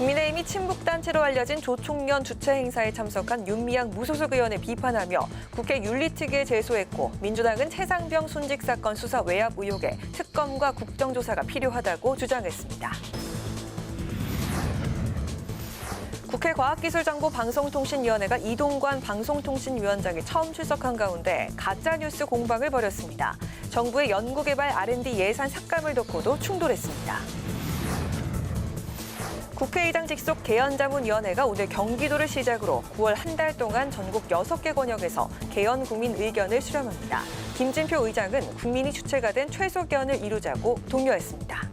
국민의힘이 친북단체로 알려진 조총련 주최 행사에 참석한 윤미향 무소속 의원을 비판하며 국회 윤리특위에 제소했고 민주당은 최상병 순직 사건 수사 외압 의혹에 특검과 국정조사가 필요하다고 주장했습니다. 국회 과학기술정보방송통신위원회가 이동관 방송통신위원장이 처음 출석한 가운데 가짜뉴스 공방을 벌였습니다. 정부의 연구개발 R&D 예산 삭감을 놓고도 충돌했습니다. 국회의장 직속 개헌자문위원회가 오늘 경기도를 시작으로 9월 한 달 동안 전국 6개 권역에서 개헌 국민 의견을 수렴합니다. 김진표 의장은 국민이 주체가 된 최소 개헌을 이루자고 독려했습니다.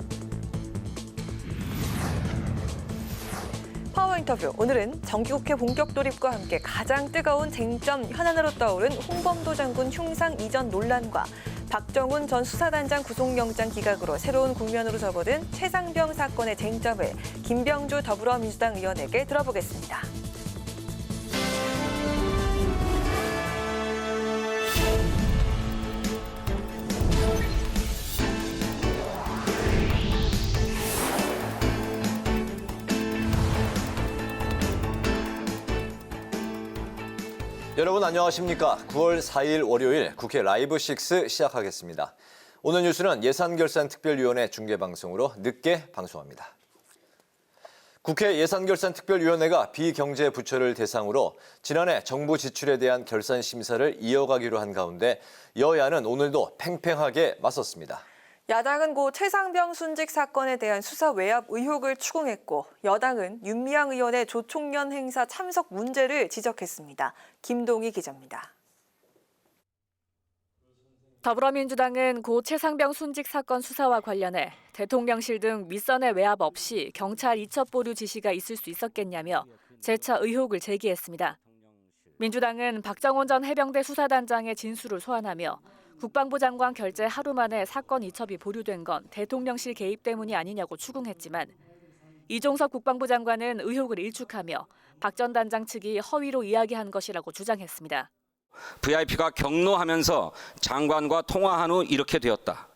파워 인터뷰, 오늘은 정기국회 본격 돌입과 함께 가장 뜨거운 쟁점 현안으로 떠오른 홍범도 장군 흉상 이전 논란과 박정훈 전 수사단장 구속영장 기각으로 새로운 국면으로 접어든 최상병 사건의 쟁점을 김병주 더불어민주당 의원에게 들어보겠습니다. 여러분 안녕하십니까? 9월 4일 월요일 국회 라이브 6 시작하겠습니다. 오늘 뉴스는 예산결산특별위원회 중계방송으로 늦게 방송합니다. 국회 예산결산특별위원회가 비경제 부처를 대상으로 지난해 정부 지출에 대한 결산 심사를 이어가기로 한 가운데 여야는 오늘도 팽팽하게 맞섰습니다. 야당은 고 최상병 순직 사건에 대한 수사 외압 의혹을 추궁했고 여당은 윤미향 의원의 조총련 행사 참석 문제를 지적했습니다. 김동희 기자입니다. 더불어민주당은 고 최상병 순직 사건 수사와 관련해 대통령실 등 윗선의 외압 없이 경찰 이첩 보류 지시가 있을 수 있었겠냐며 재차 의혹을 제기했습니다. 민주당은 박정훈 전 해병대 수사단장의 진술을 소환하며 국방부 장관 결재 하루 만에 사건 이첩이 보류된 건 대통령실 개입 때문이 아니냐고 추궁했지만 이종석 국방부 장관은 의혹을 일축하며 박 전 단장 측이 허위로 이야기한 것이라고 주장했습니다. VIP가 경로하면서 장관과 통화한 후 이렇게 되었다.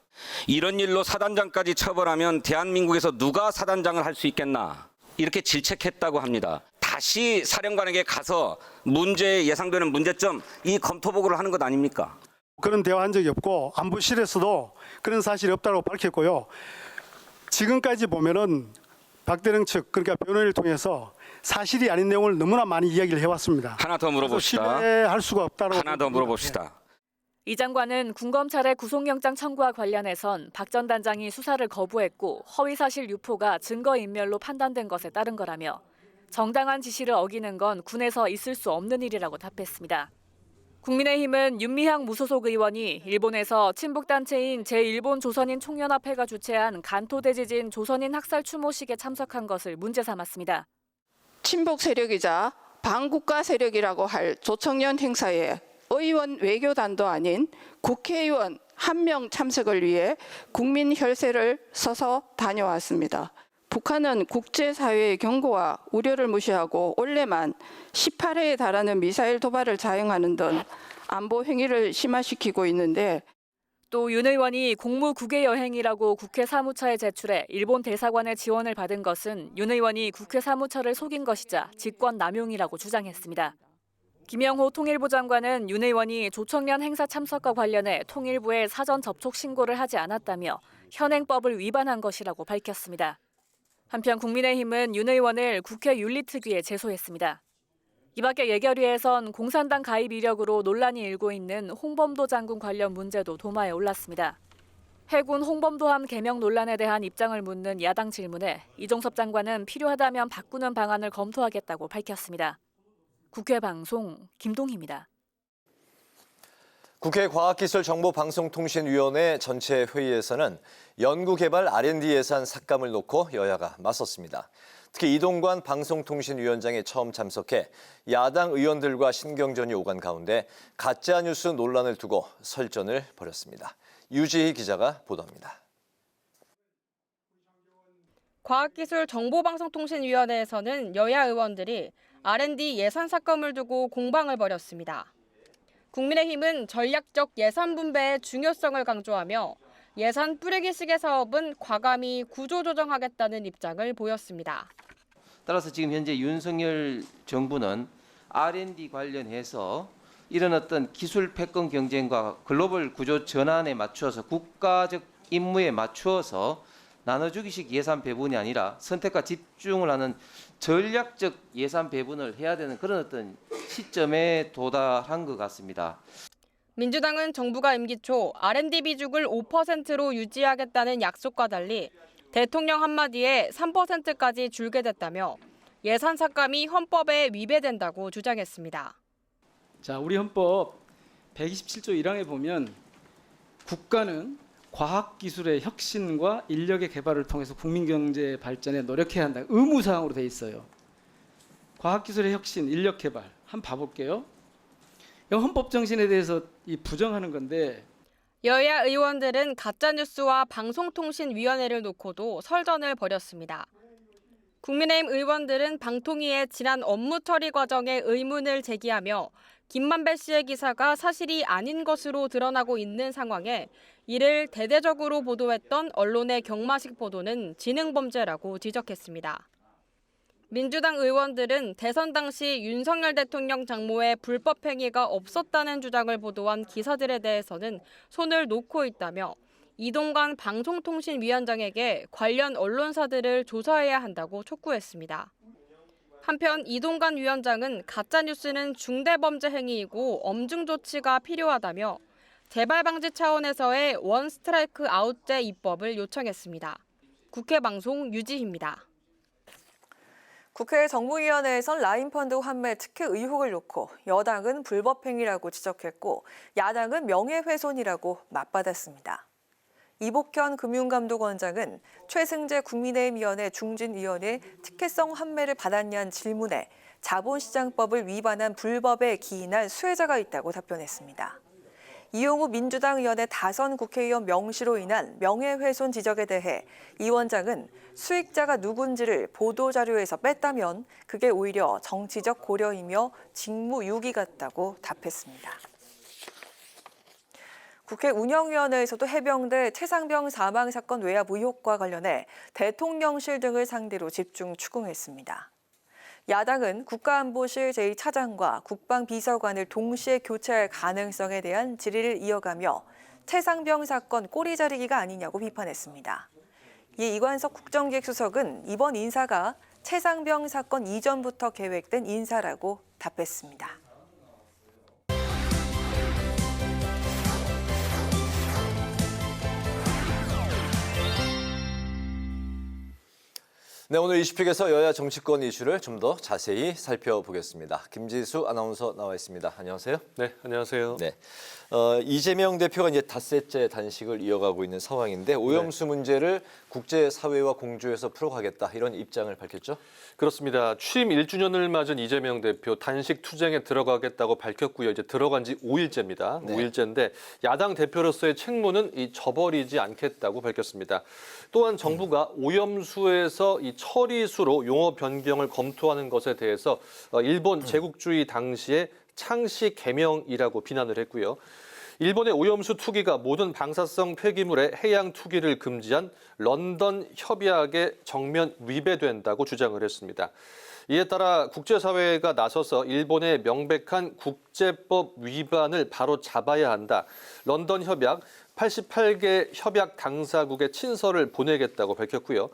이런 일로 사단장까지 처벌하면 대한민국에서 누가 사단장을 할 수 있겠나. 이렇게 질책했다고 합니다. 다시 사령관에게 가서 문제에 예상되는 문제점 이 검토 보고를 하는 것 아닙니까? 그런 대화한 적이 없고 안보실에서도 그런 사실이 없다고 밝혔고요. 지금까지 보면은 박대령 측 그러니까 변호인을 통해서 사실이 아닌 내용을 너무나 많이 이야기를 해왔습니다. 하나 더 물어봅시다. 신뢰할 수가 없다고. 하나 더 물어봅시다. 이 장관은 군검찰의 구속영장 청구와 관련해선 박 전 단장이 수사를 거부했고 허위사실 유포가 증거인멸로 판단된 것에 따른 거라며 정당한 지시를 어기는 건 군에서 있을 수 없는 일이라고 답했습니다. 국민의힘은 윤미향 무소속 의원이 일본에서 친북단체인 제1본조선인 총연합회가 주최한 간토대지진 조선인 학살 추모식에 참석한 것을 문제 삼았습니다. 친북 세력이자 반국가 세력이라고 할 조총련 행사에 의원 외교단도 아닌 국회의원 1명 참석을 위해 국민 혈세를 써서 다녀왔습니다. 북한은 국제사회의 경고와 우려를 무시하고 올해만 18회에 달하는 미사일 도발을 자행하는 등 안보 행위를 심화시키고 있는데 또 윤 의원이 공무 국외 여행이라고 국회 사무처에 제출해 일본 대사관의 지원을 받은 것은 윤 의원이 국회 사무처를 속인 것이자 직권 남용이라고 주장했습니다. 김영호 통일부 장관은 윤 의원이 조총련 행사 참석과 관련해 통일부에 사전 접촉 신고를 하지 않았다며 현행법을 위반한 것이라고 밝혔습니다. 한편 국민의힘은 윤 의원을 국회 윤리특위에 제소했습니다. 이 밖에 예결위에선 공산당 가입 이력으로 논란이 일고 있는 홍범도 장군 관련 문제도 도마에 올랐습니다. 해군 홍범도함 개명 논란에 대한 입장을 묻는 야당 질문에 이종섭 장관은 필요하다면 바꾸는 방안을 검토하겠다고 밝혔습니다. 국회 방송 김동희입니다. 국회 과학기술정보방송통신위원회 전체 회의에서는 연구개발 R&D 예산 삭감을 놓고 여야가 맞섰습니다. 특히 이동관 방송통신위원장이 처음 참석해 야당 의원들과 신경전이 오간 가운데 가짜뉴스 논란을 두고 설전을 벌였습니다. 유지희 기자가 보도합니다. 과학기술정보방송통신위원회에서는 여야 의원들이 R&D 예산 삭감을 두고 공방을 벌였습니다. 국민의힘은 전략적 예산 분배의 중요성을 강조하며 예산 뿌리기 시계 사업은 과감히 구조조정하겠다는 입장을 보였습니다. 따라서 지금 현재 윤석열 정부는 R&D 관련해서 이런 어떤 기술 패권 경쟁과 글로벌 구조 전환에 맞추어서 국가적 임무에 맞추어서 나눠주기식 예산 배분이 아니라 선택과 집중을 하는 전략적 예산 배분을 해야 되는 그런 어떤 시점에 도달한 것 같습니다. 민주당은 정부가 임기 초 R&D 비중을 5%로 유지하겠다는 약속과 달리 대통령 한마디에 3%까지 줄게 됐다며 예산 삭감이 헌법에 위배된다고 주장했습니다. 자, 우리 헌법 127조 1항에 보면 국가는 과학기술의 혁신과 인력의 개발을 통해서 국민경제 발전에 노력해야 한다. 의무사항으로 돼 있어요. 과학기술의 혁신, 인력 개발. 한번 봐볼게요. 이 헌법 정신에 대해서 부정하는 건데 여야 의원들은 가짜뉴스와 방송통신위원회를 놓고도 설전을 벌였습니다. 국민의힘 의원들은 방통위의 지난 업무 처리 과정에 의문을 제기하며 김만배 씨의 기사가 사실이 아닌 것으로 드러나고 있는 상황에 이를 대대적으로 보도했던 언론의 경마식 보도는 지능범죄라고 지적했습니다. 민주당 의원들은 대선 당시 윤석열 대통령 장모의 불법 행위가 없었다는 주장을 보도한 기사들에 대해서는 손을 놓고 있다며 이동관 방송통신위원장에게 관련 언론사들을 조사해야 한다고 촉구했습니다. 한편 이동관 위원장은 가짜뉴스는 중대범죄 행위이고 엄중 조치가 필요하다며 재발 방지 차원에서의 원 스트라이크 아웃제 입법을 요청했습니다. 국회 방송 유지희입니다. 국회 정무위원회에선 라인펀드 환매 특혜 의혹을 놓고 여당은 불법 행위라고 지적했고 야당은 명예훼손이라고 맞받았습니다. 이복현 금융감독원장은 최승재 국민의힘 위원회 중진위원회 특혜성 환매를 받았냐는 질문에 자본시장법을 위반한 불법에 기인한 수혜자가 있다고 답변했습니다. 이용우 민주당 의원의 다선 국회의원 명시로 인한 명예훼손 지적에 대해 이 원장은 수익자가 누군지를 보도자료에서 뺐다면 그게 오히려 정치적 고려이며 직무유기 같다고 답했습니다. 국회 운영위원회에서도 해병대 최상병 사망 사건 외압 의혹과 관련해 대통령실 등을 상대로 집중 추궁했습니다. 야당은 국가안보실 제2차장과 국방비서관을 동시에 교체할 가능성에 대한 질의를 이어가며 최상병 사건 꼬리 자르기가 아니냐고 비판했습니다. 이에 이관석 국정기획수석은 이번 인사가 최상병 사건 이전부터 계획된 인사라고 답했습니다. 네, 오늘 이슈픽에서 여야 정치권 이슈를 좀 더 자세히 살펴보겠습니다. 김지수 아나운서 나와 있습니다. 안녕하세요. 네, 안녕하세요. 네, 이재명 대표가 이제 닷새째 단식을 이어가고 있는 상황인데 오염수 문제를 국제사회와 공조해서 풀어가겠다 이런 입장을 밝혔죠? 그렇습니다. 취임 1주년을 맞은 이재명 대표 단식 투쟁에 들어가겠다고 밝혔고요. 이제 들어간 지 5일째입니다. 네. 5일째인데 야당 대표로서의 책무는 저버리지 않겠다고 밝혔습니다. 또한 정부가 오염수에서 이 처리수로 용어 변경을 검토하는 것에 대해서 일본 제국주의 당시의 창씨 개명이라고 비난을 했고요. 일본의 오염수 투기가 모든 방사성 폐기물의 해양 투기를 금지한 런던 협약에 정면 위배된다고 주장을 했습니다. 이에 따라 국제사회가 나서서 일본의 명백한 국제법 위반을 바로 잡아야 한다. 런던 협약 88개 협약 당사국에 친서를 보내겠다고 밝혔고요.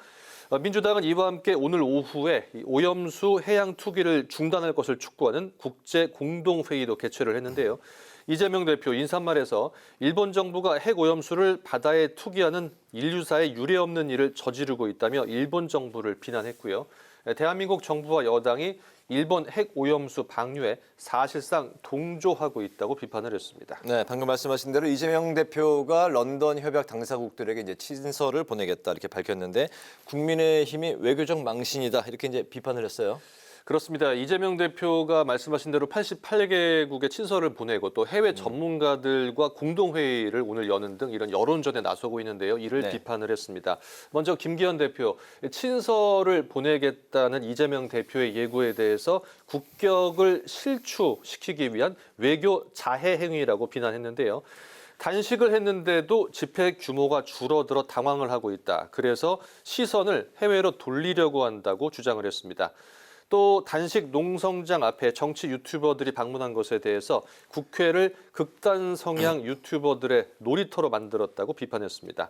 민주당은 이와 함께 오늘 오후에 오염수 해양 투기를 중단할 것을 촉구하는 국제 공동회의도 개최를 했는데요. 이재명 대표 인사말에서 일본 정부가 핵 오염수를 바다에 투기하는 인류사에 유례없는 일을 저지르고 있다며 일본 정부를 비난했고요. 대한민국 정부와 여당이 일본 핵 오염수 방류에 사실상 동조하고 있다고 비판을 했습니다. 네, 방금 말씀하신 대로 이재명 대표가 런던 협약 당사국들에게 이제 친서를 보내겠다 이렇게 밝혔는데 국민의힘이 외교적 망신이다 이렇게 이제 비판을 했어요. 그렇습니다. 이재명 대표가 말씀하신 대로 88개국에 친서를 보내고 또 해외 전문가들과 공동회의를 오늘 여는 등 이런 여론전에 나서고 있는데요. 이를 네. 비판을 했습니다. 먼저 김기현 대표, 친서를 보내겠다는 이재명 대표의 예고에 대해서 국격을 실추시키기 위한 외교 자해 행위라고 비난했는데요. 단식을 했는데도 집회 규모가 줄어들어 당황을 하고 있다. 그래서 시선을 해외로 돌리려고 한다고 주장을 했습니다. 또 단식 농성장 앞에 정치 유튜버들이 방문한 것에 대해서 국회를 극단 성향 유튜버들의 놀이터로 만들었다고 비판했습니다.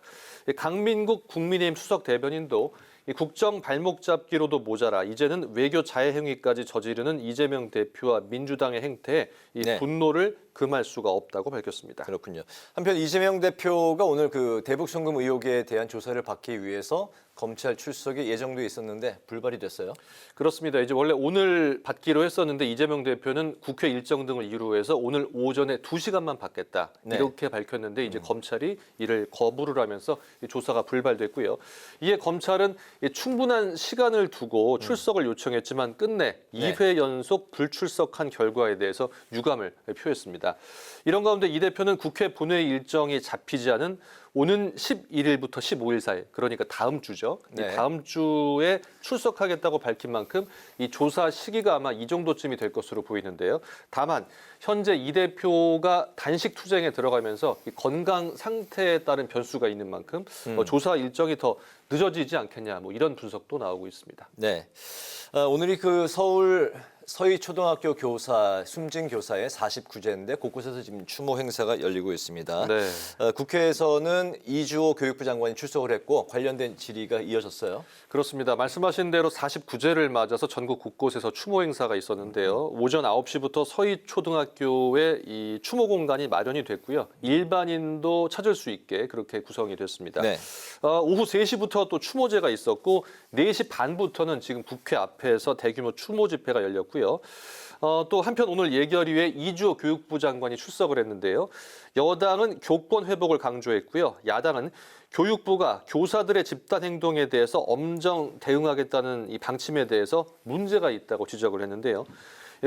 강민국 국민의힘 수석 대변인도 이 국정 발목 잡기로도 모자라 이제는 외교 자해 행위까지 저지르는 이재명 대표와 민주당의 행태에 이 네. 분노를 금할 수가 없다고 밝혔습니다. 그렇군요. 한편 이재명 대표가 오늘 그 대북 송금 의혹에 대한 조사를 받기 위해서 검찰 출석이 예정돼 있었는데 불발이 됐어요. 그렇습니다. 이제 원래 오늘 받기로 했었는데 이재명 대표는 국회 일정 등을 이유로 해서 오늘 오전에 2시간만 받겠다. 네. 이렇게 밝혔는데 이제 검찰이 이를 거부를 하면서 이 조사가 불발됐고요. 이에 검찰은 이 충분한 시간을 두고 출석을 요청했지만 끝내 네. 2회 연속 불출석한 결과에 대해서 유감을 표했습니다. 이런 가운데 이 대표는 국회 본회의 일정이 잡히지 않은 오는 11일부터 15일 사이, 그러니까 다음 주죠. 네. 이 다음 주에 출석하겠다고 밝힌 만큼 이 조사 시기가 아마 이 정도쯤이 될 것으로 보이는데요. 다만 현재 이 대표가 단식 투쟁에 들어가면서 이 건강 상태에 따른 변수가 있는 만큼 조사 일정이 더 늦어지지 않겠냐, 뭐 이런 분석도 나오고 있습니다. 네. 오늘이 그 서울 서희초등학교 교사 숨진 교사의 49제인데 곳곳에서 지금 추모 행사가 열리고 있습니다. 네. 국회에서는 이주호 교육부 장관이 출석을 했고 관련된 질의가 이어졌어요. 그렇습니다. 말씀하신 대로 49제를 맞아서 전국 곳곳에서 추모 행사가 있었는데요. 오전 9시부터 서희초등학교에 이 추모 공간이 마련이 됐고요. 일반인도 찾을 수 있게 그렇게 구성이 됐습니다. 네. 오후 3시부터 또 추모제가 있었고 4시 반부터는 지금 국회 앞에서 대규모 추모 집회가 열렸고요. 또 한편 오늘 예결위에 이주호 교육부 장관이 출석을 했는데요. 여당은 교권 회복을 강조했고요. 야당은 교육부가 교사들의 집단 행동에 대해서 엄정 대응하겠다는 이 방침에 대해서 문제가 있다고 지적을 했는데요.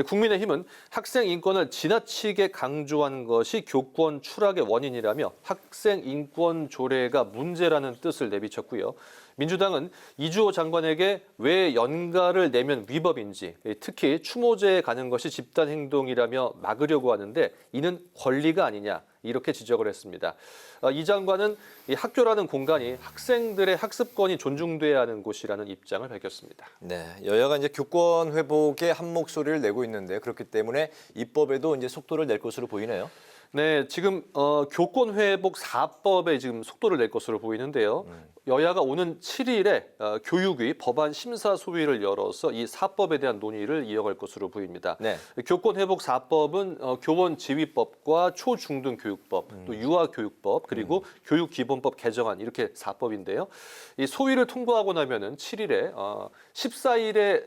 국민의힘은 학생 인권을 지나치게 강조한 것이 교권 추락의 원인이라며 학생 인권 조례가 문제라는 뜻을 내비쳤고요. 민주당은 이주호 장관에게 왜 연가를 내면 위법인지, 특히 추모제에 가는 것이 집단 행동이라며 막으려고 하는데 이는 권리가 아니냐 이렇게 지적을 했습니다. 이 장관은 이 학교라는 공간이 학생들의 학습권이 존중돼야 하는 곳이라는 입장을 밝혔습니다. 네, 여야가 이제 교권 회복에 한 목소리를 내고 있는데 그렇기 때문에 입법에도 이제 속도를 낼 것으로 보이네요. 네, 지금 교권 회복 4법에 지금 속도를 낼 것으로 보이는데요. 여야가 오는 7일에 교육위 법안 심사 소위를 열어서 이 4법에 대한 논의를 이어갈 것으로 보입니다. 네. 교권 회복 4법은 교원 지휘법과 초중등 교육법, 또 유아 교육법, 그리고 교육기본법 개정안 이렇게 4법인데요. 이 소위를 통과하고 나면은 7일에 14일에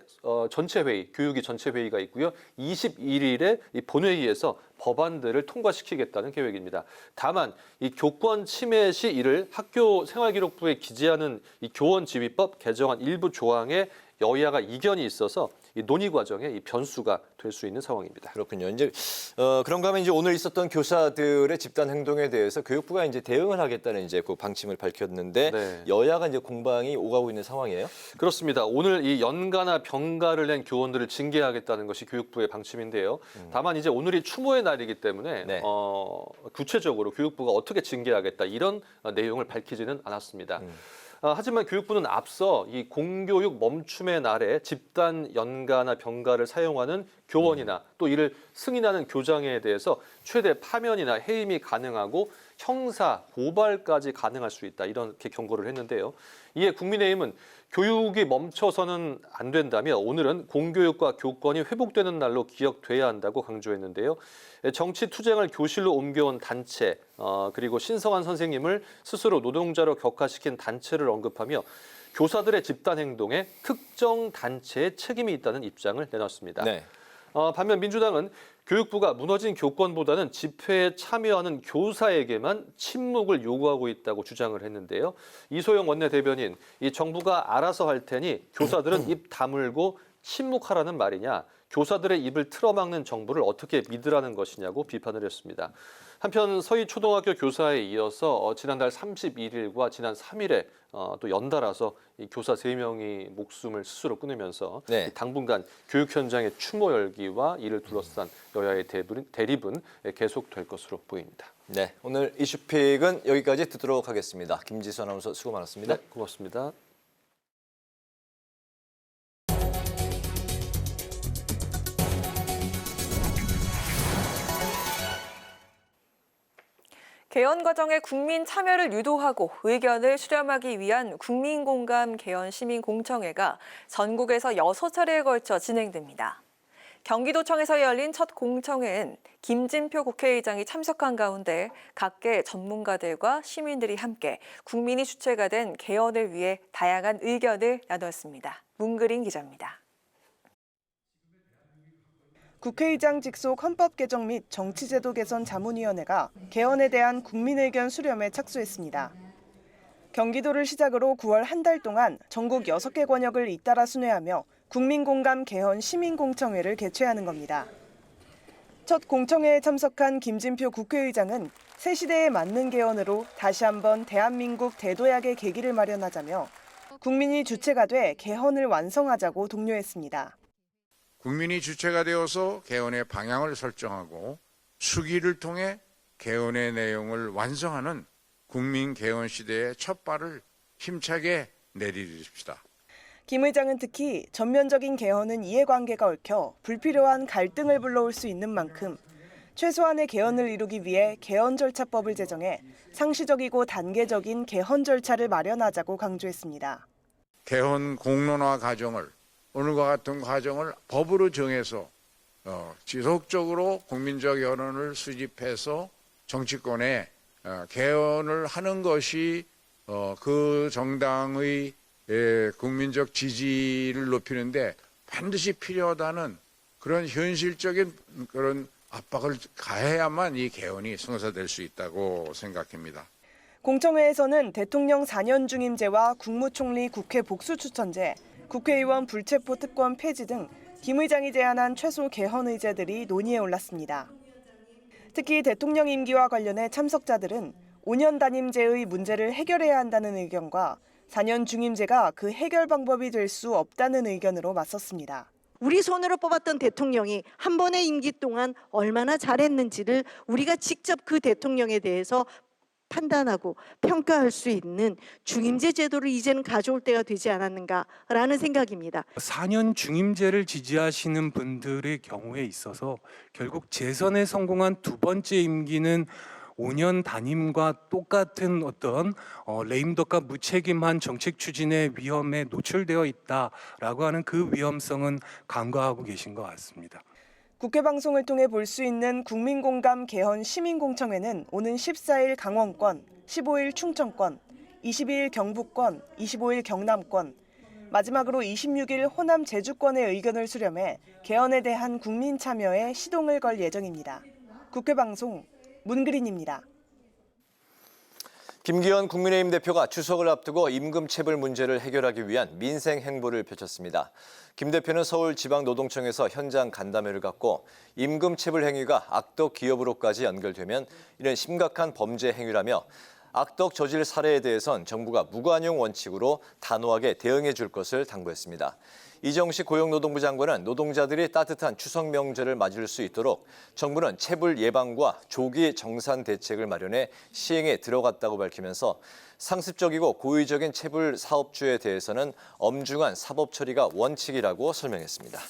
전체 회의, 교육위 전체 회의가 있고요. 21일에 이 본회의에서 법안들을 통과시키겠다는 계획입니다. 다만 이 교권 침해 시 이를 학교 생활기록부에 기재하는 이 교원지휘법 개정안 일부 조항에 여야가 이견이 있어서 이 논의 과정에 이 변수가 될 수 있는 상황입니다. 그렇군요. 이제 그런가 하면 이제 오늘 있었던 교사들의 집단 행동에 대해서 교육부가 이제 대응을 하겠다는 이제 그 방침을 밝혔는데 네. 여야가 이제 공방이 오가고 있는 상황이에요. 그렇습니다. 오늘 이 연가나 병가를 낸 교원들을 징계하겠다는 것이 교육부의 방침인데요. 다만 이제 오늘이 추모의 날이기 때문에 네. 구체적으로 교육부가 어떻게 징계하겠다 이런 내용을 밝히지는 않았습니다. 하지만 교육부는 앞서 이 공교육 멈춤의 날에 집단 연가나 병가를 사용하는 교원이나 또 이를 승인하는 교장에 대해서 최대 파면이나 해임이 가능하고 형사 고발까지 가능할 수 있다 이렇게 경고를 했는데요. 이에 국민의힘은 교육이 멈춰서는 안 된다며 오늘은 공교육과 교권이 회복되는 날로 기억돼야 한다고 강조했는데요. 정치 투쟁을 교실로 옮겨온 단체 그리고 신성한 선생님을 스스로 노동자로 격화시킨 단체를 언급하며 교사들의 집단 행동에 특정 단체의 책임이 있다는 입장을 내놨습니다. 네. 반면 민주당은 교육부가 무너진 교권보다는 집회에 참여하는 교사에게만 침묵을 요구하고 있다고 주장을 했는데요. 이소영 원내대변인, 이 정부가 알아서 할 테니 교사들은 입 다물고 침묵하라는 말이냐, 교사들의 입을 틀어막는 정부를 어떻게 믿으라는 것이냐고 비판을 했습니다. 한편 서희 초등학교 교사에 이어서 지난달 31일과 지난 3일에 또 연달아서 이 교사 3명이 목숨을 스스로 끊으면서 네. 당분간 교육 현장의 추모 열기와 이를 둘러싼 여야의 대립은 계속될 것으로 보입니다. 네, 오늘 이슈픽은 여기까지 듣도록 하겠습니다. 김지수 아나운서 수고 많았습니다. 네, 고맙습니다. 개헌 과정에 국민 참여를 유도하고 의견을 수렴하기 위한 국민공감 개헌 시민공청회가 전국에서 6차례에 걸쳐 진행됩니다. 경기도청에서 열린 첫 공청회엔 김진표 국회의장이 참석한 가운데 각계 전문가들과 시민들이 함께 국민이 주체가 된 개헌을 위해 다양한 의견을 나눴습니다. 문그린 기자입니다. 국회의장 직속 헌법 개정 및 정치제도 개선 자문위원회가 개헌에 대한 국민 의견 수렴에 착수했습니다. 경기도를 시작으로 9월 한 달 동안 전국 6개 권역을 잇따라 순회하며 국민공감 개헌 시민공청회를 개최하는 겁니다. 첫 공청회에 참석한 김진표 국회의장은 새 시대에 맞는 개헌으로 다시 한번 대한민국 대도약의 계기를 마련하자며 국민이 주체가 돼 개헌을 완성하자고 독려했습니다. 국민이 주체가 되어서 개헌의 방향을 설정하고 수기를 통해 개헌의 내용을 완성하는 국민 개헌 시대의 첫 발을 힘차게 내디딥시다. 김 의장은 특히 전면적인 개헌은 이해관계가 얽혀 불필요한 갈등을 불러올 수 있는 만큼 최소한의 개헌을 이루기 위해 개헌 절차법을 제정해 상시적이고 단계적인 개헌 절차를 마련하자고 강조했습니다. 개헌 공론화 과정을 오늘과 같은 과정을 법으로 정해서 지속적으로 국민적 여론을 수집해서 정치권에 개헌을 하는 것이 그 정당의 국민적 지지를 높이는데 반드시 필요하다는 그런 현실적인 그런 압박을 가해야만 이 개헌이 성사될 수 있다고 생각합니다. 공청회에서는 대통령 4년 중임제와 국무총리 국회 복수추천제, 국회의원 불체포 특권 폐지 등 김 의장이 제안한 최소 개헌 의제들이 논의에 올랐습니다. 특히 대통령 임기와 관련해 참석자들은 5년 단임제의 문제를 해결해야 한다는 의견과 4년 중임제가 그 해결 방법이 될 수 없다는 의견으로 맞섰습니다. 우리 손으로 뽑았던 대통령이 한 번의 임기 동안 얼마나 잘했는지를 우리가 직접 그 대통령에 대해서 판단하고 평가할 수 있는 중임제 제도를 이제는 가져올 때가 되지 않았는가라는 생각입니다. 4년 중임제를 지지하시는 분들의 경우에 있어서 결국 재선에 성공한 두 번째 임기는 5년 단임과 똑같은 어떤 레임덕과 무책임한 정책 추진의 위험에 노출되어 있다라고 하는 그 위험성은 간과하고 계신 것 같습니다. 국회 방송을 통해 볼 수 있는 국민공감 개헌 시민공청회는 오는 14일 강원권, 15일 충청권, 22일 경북권, 25일 경남권, 마지막으로 26일 호남 제주권의 의견을 수렴해 개헌에 대한 국민 참여에 시동을 걸 예정입니다. 국회 방송 문그린입니다. 김기현 국민의힘 대표가 추석을 앞두고 임금체불 문제를 해결하기 위한 민생 행보를 펼쳤습니다. 김 대표는 서울지방노동청에서 현장 간담회를 갖고 임금체불 행위가 악덕 기업으로까지 연결되면 이는 심각한 범죄 행위라며 악덕 저질 사례에 대해선 정부가 무관용 원칙으로 단호하게 대응해 줄 것을 당부했습니다. 이정식 고용노동부 장관은 노동자들이 따뜻한 추석 명절을 맞을 수 있도록 정부는 체불 예방과 조기 정산 대책을 마련해 시행에 들어갔다고 밝히면서 상습적이고 고의적인 체불 사업주에 대해서는 엄중한 사법 처리가 원칙이라고 설명했습니다.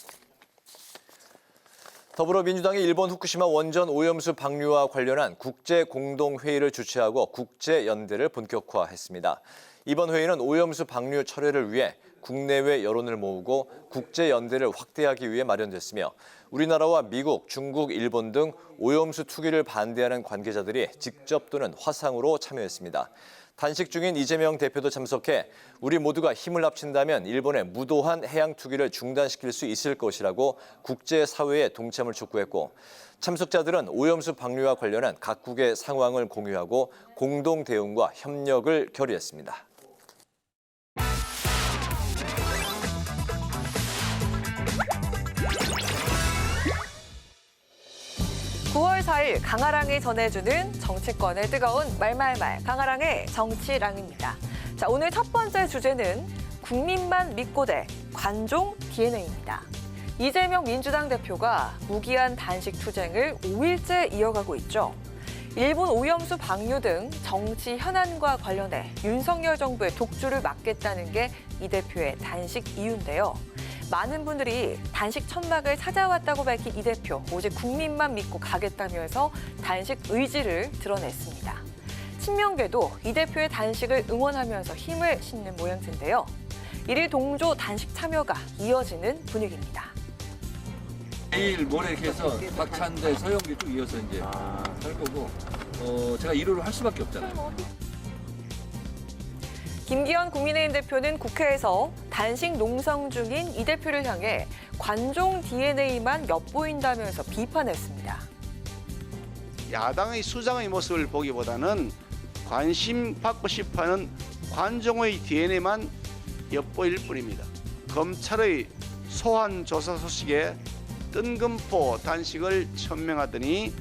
더불어민주당이 일본 후쿠시마 원전 오염수 방류와 관련한 국제공동회의를 주최하고 국제연대를 본격화했습니다. 이번 회의는 오염수 방류 철회를 위해 국내외 여론을 모으고 국제연대를 확대하기 위해 마련됐으며 우리나라와 미국, 중국, 일본 등 오염수 투기를 반대하는 관계자들이 직접 또는 화상으로 참여했습니다. 단식 중인 이재명 대표도 참석해 우리 모두가 힘을 합친다면 일본의 무도한 해양 투기를 중단시킬 수 있을 것이라고 국제사회의 동참을 촉구했고 참석자들은 오염수 방류와 관련한 각국의 상황을 공유하고 공동 대응과 협력을 결의했습니다. 9월 4일 강아랑이 전해주는 정치권의 뜨거운 말말말 강아랑의 정치랑입니다. 자, 오늘 첫 번째 주제는 국민만 믿고 대 관종 DNA입니다. 이재명 민주당 대표가 무기한 단식 투쟁을 5일째 이어가고 있죠. 일본 오염수 방류 등 정치 현안과 관련해 윤석열 정부의 독주를 막겠다는 게 이 대표의 단식 이유인데요. 많은 분들이 단식 천막을 찾아왔다고 밝힌 이 대표, 오직 국민만 믿고 가겠다면서 단식 의지를 드러냈습니다. 친명계도 이 대표의 단식을 응원하면서 힘을 싣는 모양새인데요. 일일 동조 단식 참여가 이어지는 분위기입니다. 내일 모레 이렇게 해서 박찬대, 서영기 쭉 이어서 이제 할 거고 제가 일요를 할 수밖에 없잖아요. 김기현 국민의힘 대표는 국회에서 단식 농성 중인 이 대표를 향해 관종 DNA만 엿보인다면서 비판했습니다. 야당의 수장의 모습을 보기보다는 관심 받고 싶어하는 관종의 DNA만 엿보일 뿐입니다. 검찰의 소환 조사 소식에 뜬금포 단식을 천명하더니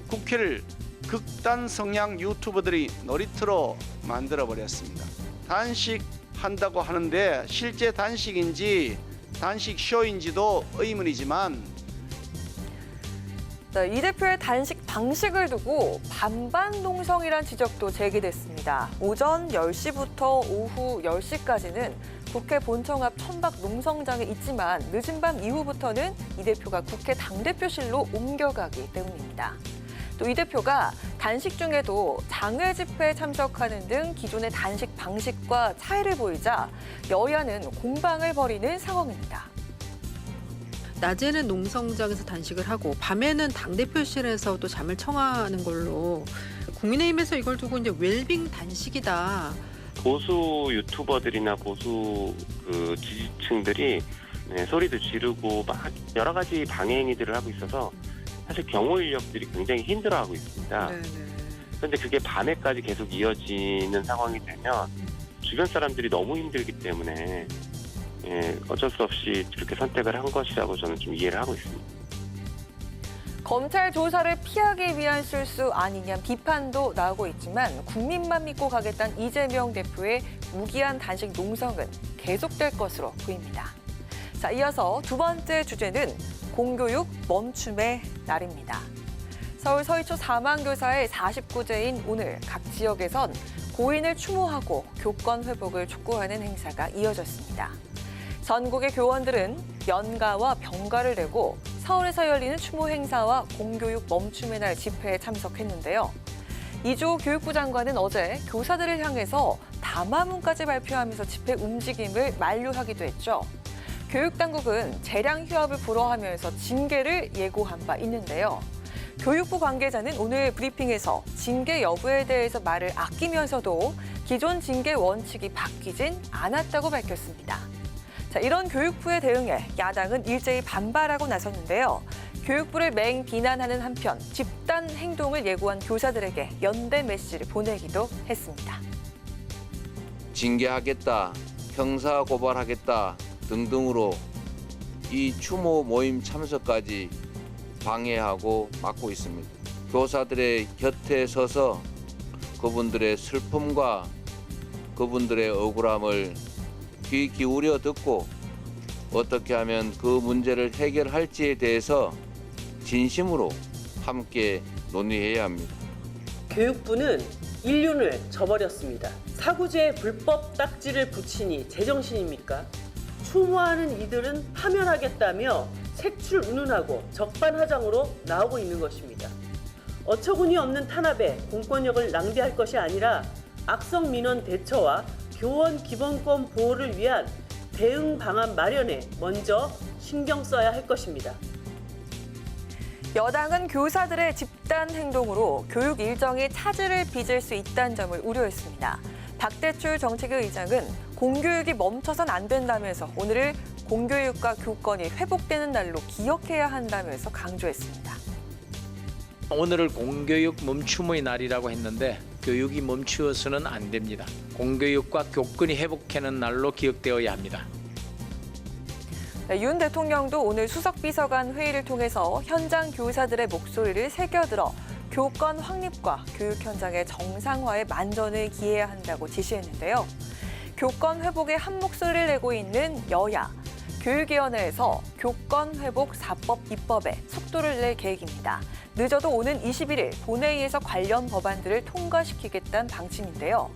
국회를 극단 성향 유튜버들이 놀이터로 만들어버렸습니다. 단식한다고 하는데 실제 단식인지 단식 쇼인지도 의문이지만 이 대표의 단식 방식을 두고 반반 농성이란 지적도 제기됐습니다. 오전 10시부터 오후 10시까지는 국회 본청 앞 천박 농성장에 있지만 늦은 밤 이후부터는 이 대표가 국회 당대표실로 옮겨가기 때문입니다. 또 이 대표가 단식 중에도 장외 집회에 참석하는 등 기존의 단식 방식과 차이를 보이자 여야는 공방을 벌이는 상황입니다. 낮에는 농성장에서 단식을 하고 밤에는 당대표실에서 또 잠을 청하는 걸로 국민의힘에서 이걸 두고 이제 웰빙 단식이다. 보수 유튜버들이나 보수 지지층들이 소리도 지르고 막 여러 가지 방해 행위들을 하고 있어서 사실 경호 인력들이 굉장히 힘들어하고 있습니다. 그런데 그게 밤에까지 계속 이어지는 상황이 되면 주변 사람들이 너무 힘들기 때문에 어쩔 수 없이 그렇게 선택을 한 것이라고 저는 좀 이해를 하고 있습니다. 검찰 조사를 피하기 위한 실수 아니냐는 비판도 나오고 있지만 국민만 믿고 가겠다는 이재명 대표의 무기한 단식 농성은 계속될 것으로 보입니다. 자, 이어서 두 번째 주제는 공교육 멈춤의 날입니다. 서울 서희초 사망교사의 49제인 오늘 각 지역에선 고인을 추모하고 교권 회복을 촉구하는 행사가 이어졌습니다. 전국의 교원들은 연가와 병가를 내고 서울에서 열리는 추모 행사와 공교육 멈춤의 날 집회에 참석했는데요. 이주호 교육부 장관은 어제 교사들을 향해서 담화문까지 발표하면서 집회 움직임을 만류하기도 했죠. 교육당국은 재량 휴업을 불허하면서 징계를 예고한 바 있는데요. 교육부 관계자는 오늘 브리핑에서 징계 여부에 대해서 말을 아끼면서도 기존 징계 원칙이 바뀌진 않았다고 밝혔습니다. 자, 이런 교육부의 대응에 야당은 일제히 반발하고 나섰는데요. 교육부를 맹 비난하는 한편 집단 행동을 예고한 교사들에게 연대 메시지를 보내기도 했습니다. 징계하겠다, 형사 고발하겠다 등등으로 이 추모 모임 참석까지 방해하고 막고 있습니다. 교사들의 곁에 서서 그분들의 슬픔과 그분들의 억울함을 귀 기울여 듣고 어떻게 하면 그 문제를 해결할지에 대해서 진심으로 함께 논의해야 합니다. 교육부는 인륜을 저버렸습니다. 사고제에 불법 딱지를 붙이니 제정신입니까? 추모하는 이들은 파면하겠다며 색출 운운하고 적반하장으로 나오고 있는 것입니다. 어처구니 없는 탄압에 공권력을 낭비할 것이 아니라 악성 민원 대처와 교원 기본권 보호를 위한 대응 방안 마련에 먼저 신경 써야 할 것입니다. 여당은 교사들의 집단 행동으로 교육 일정에 차질을 빚을 수 있다는 점을 우려했습니다. 박대출 정책위 의장은 공교육이 멈춰선 안 된다면서 오늘을 공교육과 교권이 회복되는 날로 기억해야 한다면서 강조했습니다. 오늘을 공교육 멈춤의 날이라고 했는데 교육이 멈추어서는 안 됩니다. 공교육과 교권이 회복하는 날로 기억되어야 합니다. 네, 윤 대통령도 오늘 수석비서관 회의를 통해서 현장 교사들의 목소리를 새겨들어 교권 확립과 교육 현장의 정상화에 만전을 기해야 한다고 지시했는데요. 교권 회복에 한 목소리를 내고 있는 여야, 교육위원회에서 교권 회복 4법 입법에 속도를 낼 계획입니다. 늦어도 오는 21일 본회의에서 관련 법안들을 통과시키겠다는 방침인데요.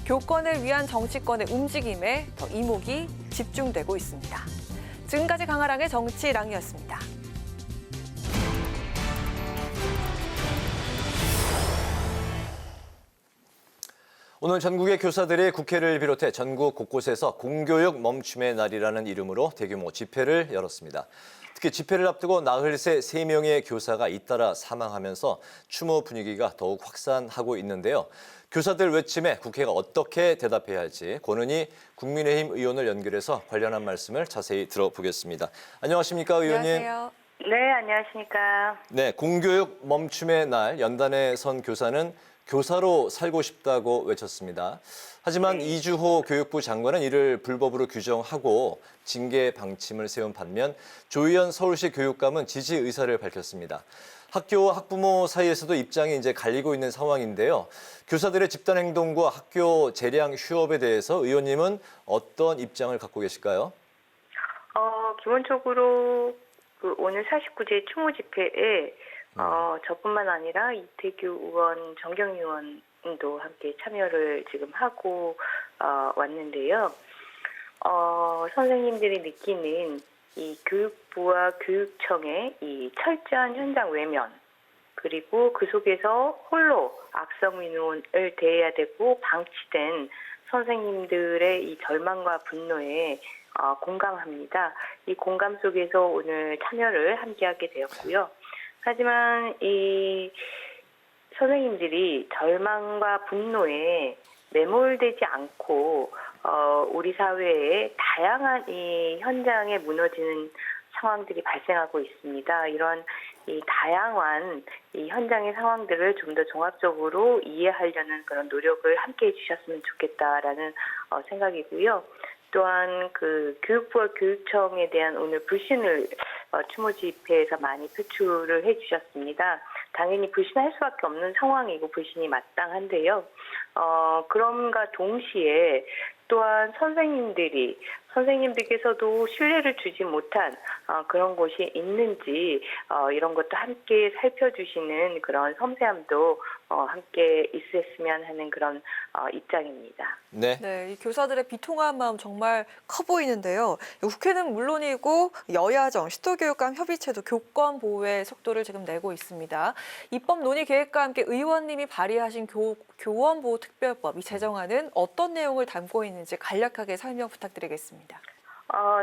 교권을 위한 정치권의 움직임에 더 이목이 집중되고 있습니다. 지금까지 강아랑의 정치랑이었습니다. 오늘 전국의 교사들이 국회를 비롯해 전국 곳곳에서 공교육 멈춤의 날이라는 이름으로 대규모 집회를 열었습니다. 특히 집회를 앞두고 나흘새 3명의 교사가 잇따라 사망하면서 추모 분위기가 더욱 확산하고 있는데요. 교사들 외침에 국회가 어떻게 대답해야 할지 권은희 국민의힘 의원을 연결해서 관련한 말씀을 자세히 들어보겠습니다. 안녕하십니까, 의원님? 안녕하세요. 네, 안녕하십니까. 네, 공교육 멈춤의 날 연단에 선 교사는 교사로 살고 싶다고 외쳤습니다. 하지만 이주호 교육부 장관은 이를 불법으로 규정하고 징계 방침을 세운 반면 조희연 서울시 교육감은 지지 의사를 밝혔습니다. 학교와 학부모 사이에서도 입장이 이제 갈리고 있는 상황인데요. 교사들의 집단 행동과 학교 재량 휴업에 대해서 의원님은 어떤 입장을 갖고 계실까요? 기본적으로 오늘 49제 추모 집회에 저뿐만 아니라 이태규 의원, 정경희 의원도 함께 참여를 지금 하고 왔는데요. 선생님들이 느끼는 이 교육부와 교육청의 이 철저한 현장 외면, 그리고 그 속에서 홀로 악성민원을 대해야 되고 방치된 선생님들의 이 절망과 분노에 공감합니다. 이 공감 속에서 오늘 참여를 함께하게 되었고요. 하지만 이 선생님들이 절망과 분노에 매몰되지 않고 우리 사회에 다양한 이 현장에 무너지는 상황들이 발생하고 있습니다. 이런 이 다양한 이 현장의 상황들을 좀 더 종합적으로 이해하려는 그런 노력을 함께 해주셨으면 좋겠다라는 생각이고요. 또한 그 교육부와 교육청에 대한 오늘 불신을 추모 집회에서 많이 표출을 해주셨습니다. 당연히 불신할 수밖에 없는 상황이고 불신이 마땅한데요. 그럼과 동시에 또한 선생님들께서도 신뢰를 주지 못한 그런 곳이 있는지 이런 것도 함께 살펴주시는 그런 섬세함도 함께 있었으면 하는 그런 입장입니다. 네. 네, 이 교사들의 비통한 마음 정말 커 보이는데요. 국회는 물론이고 여야정, 시도교육감 협의체도 교권 보호의 속도를 지금 내고 있습니다. 입법 논의 계획과 함께 의원님이 발의하신 교원보호 특별법, 이 제정안은 어떤 내용을 담고 있는지 간략하게 설명 부탁드리겠습니다.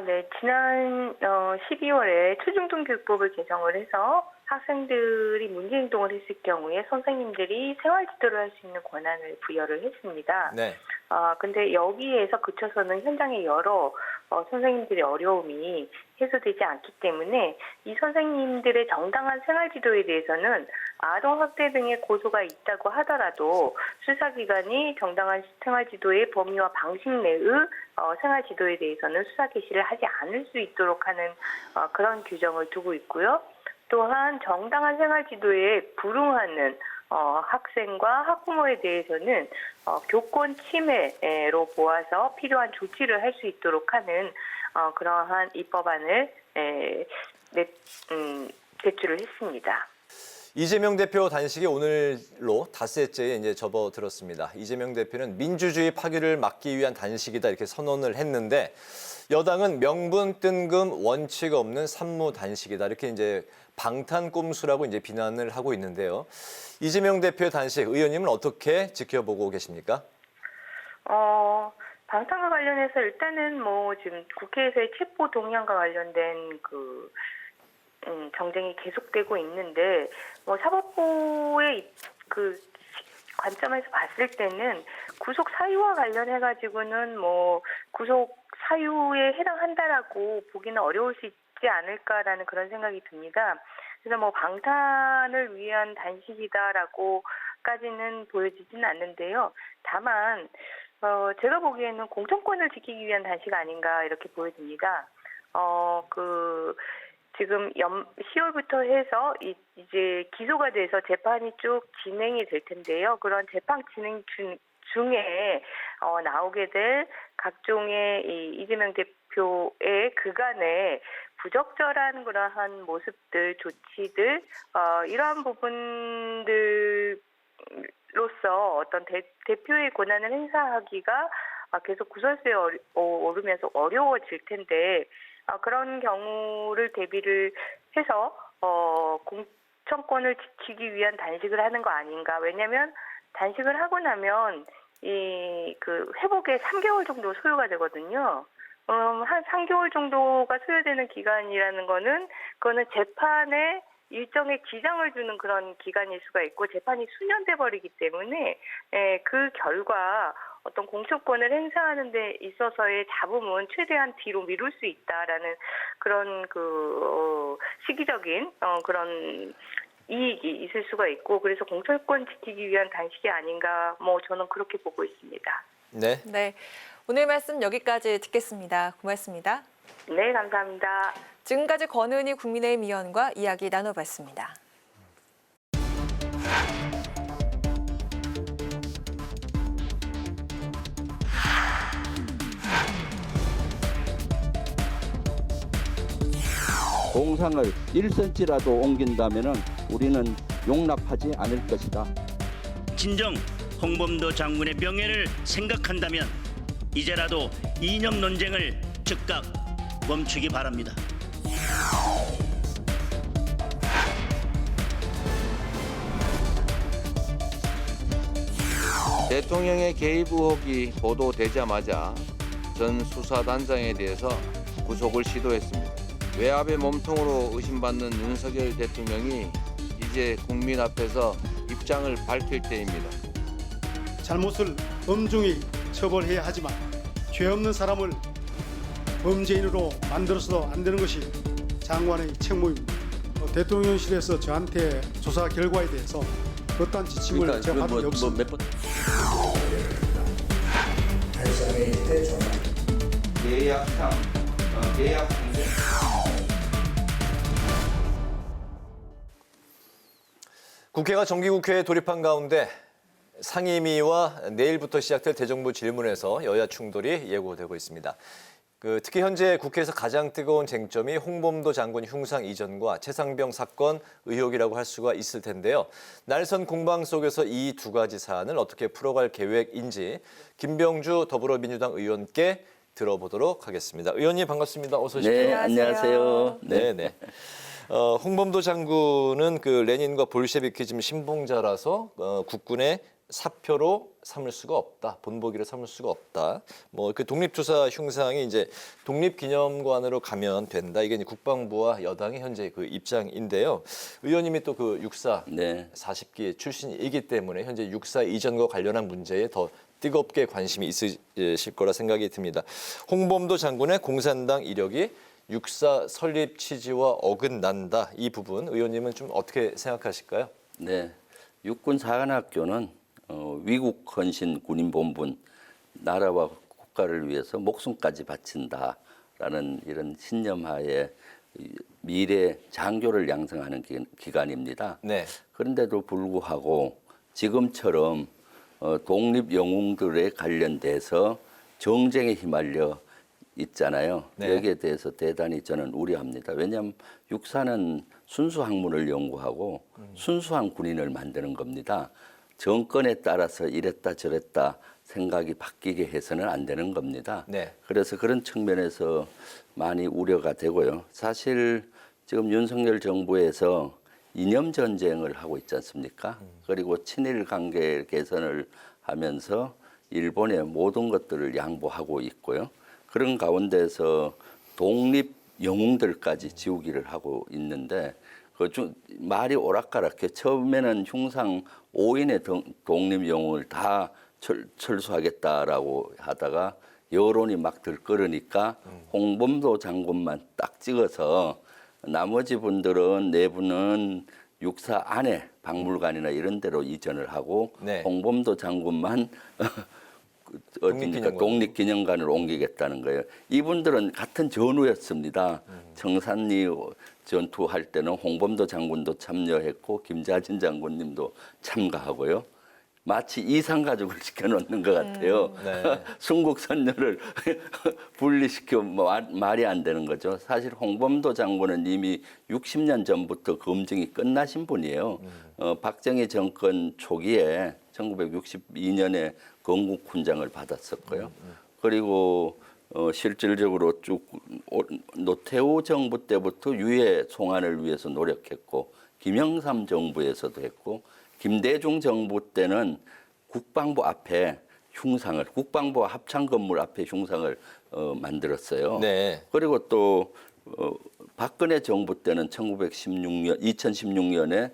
네, 지난 12월에 초중등교육법을 개정을 해서 학생들이 문제행동을 했을 경우에 선생님들이 생활지도를 할 수 있는 권한을 부여를 했습니다. 네. 근데 여기에서 그쳐서는 현장의 여러 선생님들의 어려움이 해소되지 않기 때문에 이 선생님들의 정당한 생활지도에 대해서는 아동학대 등의 고소가 있다고 하더라도 수사기관이 정당한 생활지도의 범위와 방식 내의 생활지도에 대해서는 수사 개시를 하지 않을 수 있도록 하는 그런 규정을 두고 있고요. 또한 정당한 생활지도에 불응하는 학생과 학부모에 대해서는 교권 침해로 보아서 필요한 조치를 할 수 있도록 하는 그러한 입법안을 제출을 했습니다. 이재명 대표 단식이 오늘로 닷새째에 이제 접어들었습니다. 이재명 대표는 민주주의 파괴를 막기 위한 단식이다 이렇게 선언을 했는데 여당은 명분 뜬금 원칙 없는 산무 단식이다 이렇게 이제 방탄 꼼수라고 이제 비난을 하고 있는데요. 이재명 대표의 단식 의원님은 어떻게 지켜보고 계십니까? 방탄과 관련해서 일단은 지금 국회에서의 체포 동의안과 관련된 정쟁이 계속되고 있는데 사법부의 그 관점에서 봤을 때는 구속 사유와 관련해 가지고는 구속 사유에 해당한다라고 보기는 어려울 수 있지 않을까라는 그런 생각이 듭니다. 그래서 방탄을 위한 단식이다라고까지는 보여지지는 않는데요. 다만 제가 보기에는 공정권을 지키기 위한 단식 아닌가 이렇게 보여집니다. 지금 10월부터 해서 이제 기소가 돼서 재판이 쭉 진행이 될 텐데요. 그런 재판 진행 중에 나오게 될 각종의 이재명 대표의 그간의 부적절한 그러한 모습들, 조치들, 이러한 부분들로서 어떤 대표의 권한을 행사하기가 계속 구설수에 오르면서 어려워질 텐데, 그런 경우를 대비를 해서 공천권을 지키기 위한 단식을 하는 거 아닌가. 왜냐하면 단식을 하고 나면 회복에 3개월 정도 소요가 되거든요. 한 3개월 정도가 소요되는 기간이라는 그거는 재판에 일정의 기장을 주는 그런 기간일 수가 있고, 재판이 수년돼 버리기 때문에 그 결과 어떤 공천권을 행사하는 데 있어서의 잡음은 최대한 뒤로 미룰 수 있다라는 그런 시기적인 그런 이익이 있을 수가 있고, 그래서 공천권 지키기 위한 단식이 아닌가, 저는 그렇게 보고 있습니다. 네. 네. 오늘 말씀 여기까지 듣겠습니다. 고맙습니다. 네, 감사합니다. 지금까지 권은희 국민의힘 의원과 이야기 나눠봤습니다. 공상을 1cm라도 옮긴다면 우리는 용납하지 않을 것이다. 진정 홍범도 장군의 명예를 생각한다면 이제라도 이념 논쟁을 즉각 멈추기 바랍니다. 대통령의 개입 의혹이 보도되자마자 전 수사단장에 대해서 구속을 시도했습니다. 외압의 몸통으로 의심받는 윤석열 대통령이 이제 국민 앞에서 입장을 밝힐 때입니다. 잘못을 엄중히 처벌해야 하지만 죄 없는 사람을 범죄인으로 만들어서도 안 되는 것이 장관의 책무입니다. 대통령실에서 저한테 조사 결과에 대해서 어떠한 지침을 제가 받은 게 없습니다. 국회가 정기국회에 돌입한 가운데 상임위와 내일부터 시작될 대정부 질문에서 여야 충돌이 예고되고 있습니다. 특히 현재 국회에서 가장 뜨거운 쟁점이 홍범도 장군 흉상 이전과 최상병 사건 의혹이라고 할 수가 있을 텐데요. 날선 공방 속에서 이 두 가지 사안을 어떻게 풀어갈 계획인지 김병주 더불어민주당 의원께 들어보도록 하겠습니다. 의원님 반갑습니다. 어서 오십시오. 네, 안녕하세요. 네. 홍범도 장군은 레닌과 볼셰비키즘 신봉자라서 국군의 사표로 삼을 수가 없다. 본보기를 삼을 수가 없다. 독립투사 흉상이 이제 독립기념관으로 가면 된다. 이게 이제 국방부와 여당의 현재 입장인데요. 의원님이 또 육사 40기 출신이기 때문에 현재 육사 이전과 관련한 문제에 더 뜨겁게 관심이 있으실 거라 생각이 듭니다. 홍범도 장군의 공산당 이력이 육사 설립 취지와 어긋난다. 이 부분 의원님은 좀 어떻게 생각하실까요? 네, 육군 사관학교는 위국 헌신 군인 본분, 나라와 국가를 위해서 목숨까지 바친다라는 이런 신념하에 미래 장교를 양성하는 기관입니다. 네. 그런데도 불구하고 지금처럼 독립 영웅들에 관련돼서 정쟁에 휘말려 있잖아요. 네. 여기에 대해서 대단히 저는 우려합니다. 왜냐하면 육사는 순수 학문을 연구하고 순수한 군인을 만드는 겁니다. 정권에 따라서 이랬다 저랬다 생각이 바뀌게 해서는 안 되는 겁니다. 네. 그래서 그런 측면에서 많이 우려가 되고요. 사실 지금 윤석열 정부에서 이념 전쟁을 하고 있지 않습니까? 그리고 친일 관계 개선을 하면서 일본의 모든 것들을 양보하고 있고요. 그런 가운데서 독립 영웅들까지 지우기를 하고 있는데 말이 오락가락해. 처음에는 흉상 5인의 독립 영웅을 다 철수하겠다라고 하다가 여론이 막 들끓으니까 홍범도 장군만 딱 찍어서 나머지 분들은 내부는 육사 안에 박물관이나 이런 데로 이전을 하고 홍범도 장군만 어디니까 독립기념관으로 옮기겠다는 거예요. 이분들은 같은 전우였습니다. 청산리 전투할 때는 홍범도 장군도 참여했고 김자진 장군님도 참가하고요. 마치 이상가족을 시켜놓는 것 같아요. 순국 선녀를 분리시켜 말이 안 되는 거죠. 사실 홍범도 장군은 이미 60년 전부터 검증이 끝나신 분이에요. 박정희 정권 초기에 1962년에 건국훈장을 받았었고요. 그리고 실질적으로 쭉 노태우 정부 때부터 유해 송환을 위해서 노력했고 김영삼 정부에서도 했고 김대중 정부 때는 국방부 앞에 흉상을 국방부 합창 건물 앞에 흉상을 만들었어요. 네. 그리고 또 박근혜 정부 때는 2016년에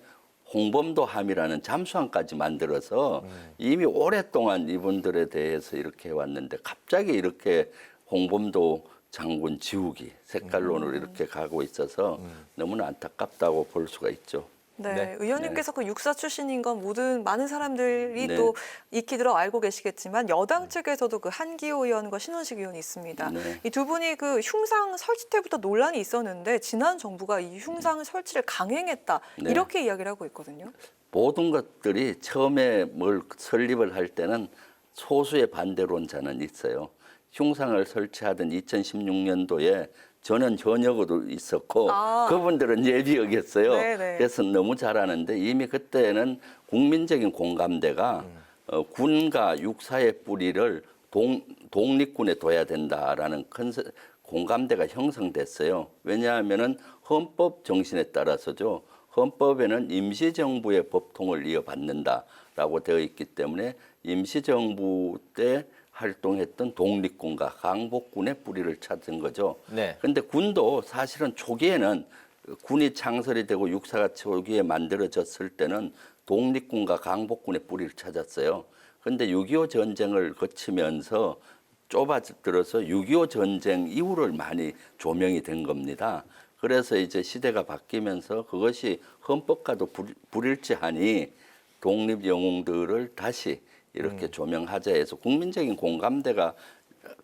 홍범도 함이라는 잠수함까지 만들어서 이미 오랫동안 이분들에 대해서 이렇게 해왔는데 갑자기 이렇게 홍범도 장군 지우기 색깔론으로 이렇게 가고 있어서 너무나 안타깝다고 볼 수가 있죠. 네, 의원님께서 그 육사 출신인 건 많은 사람들이 네. 또 익히 들어 알고 계시겠지만 여당 측에서도 그 한기호 의원과 신원식 의원이 있습니다. 네. 이 두 분이 그 흉상 설치 때부터 논란이 있었는데 지난 정부가 이 흉상 설치를 강행했다 네. 이렇게 이야기를 하고 있거든요. 모든 것들이 처음에 뭘 설립을 할 때는 소수의 반대론자는 있어요. 흉상을 설치하던 2016년도에 저는 현역으로 있었고 그분들은 예비역이었어요. 네네. 그래서 너무 잘하는데 이미 그때는 국민적인 공감대가 군과 육사의 뿌리를 독립군에 둬야 된다라는 큰 공감대가 형성됐어요. 왜냐하면은 헌법 정신에 따라서죠. 헌법에는 임시정부의 법통을 이어받는다라고 되어 있기 때문에 임시정부 때 활동했던 독립군과 강복군의 뿌리를 찾은 거죠. 그런데 군도 사실은 초기에는 군이 창설이 되고 육사가 초기에 만들어졌을 때는 독립군과 강복군의 뿌리를 찾았어요. 그런데 6.25 전쟁을 거치면서 좁아들어서 6.25 전쟁 이후를 많이 조명이 된 겁니다. 그래서 이제 시대가 바뀌면서 그것이 헌법과도 불일치하니 독립 영웅들을 다시 이렇게 조명하자 해서 국민적인 공감대가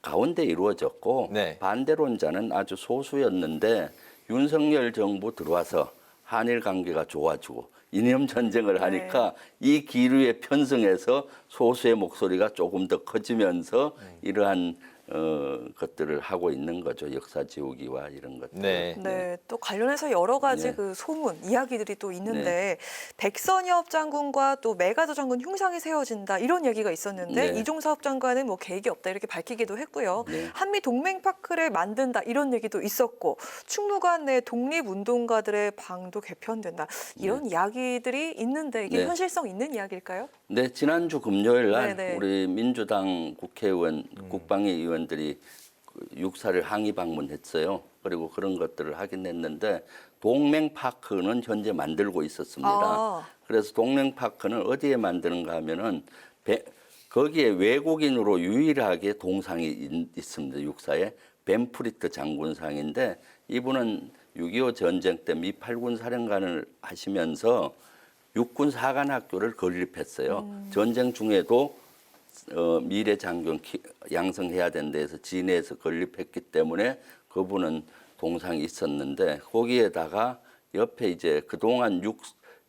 가운데 이루어졌고 반대론자는 아주 소수였는데 윤석열 정부 들어와서 한일 관계가 좋아지고 이념 전쟁을 하니까 이 기류에 편승해서 소수의 목소리가 조금 더 커지면서 이러한 것들을 하고 있는 거죠. 역사 지우기와 이런 것들. 네, 또 관련해서 여러 가지 네. 그 소문, 이야기들이 또 있는데 네. 백선엽 장군과 또 메가더 장군 흉상이 세워진다 이런 얘기가 있었는데 네. 이종섭 장관은 뭐 계획이 없다 이렇게 밝히기도 했고요. 네. 한미 동맹 파크를 만든다 이런 얘기도 있었고 충무관 내 독립운동가들의 방도 개편된다 이런 이야기들이 있는데 이게 네. 현실성 있는 이야기일까요? 네, 지난주 금요일 날 네네. 우리 민주당 국회의원, 국방위 의원들이 육사를 항의 방문했어요. 그리고 그런 것들을 하긴 했는데 동맹파크는 현재 만들고 있었습니다. 그래서 동맹파크는 어디에 만드는가 하면은 거기에 외국인으로 유일하게 동상이 있습니다. 육사에 벤프리트 장군상인데 이분은 6.25 전쟁 때 미 8군 사령관을 하시면서 육군 사관학교를 건립했어요. 전쟁 중에도 미래 장군 양성해야 된다 해서 진해에서 건립했기 때문에 그분은 동상이 있었는데 거기에다가 옆에 이제 그동안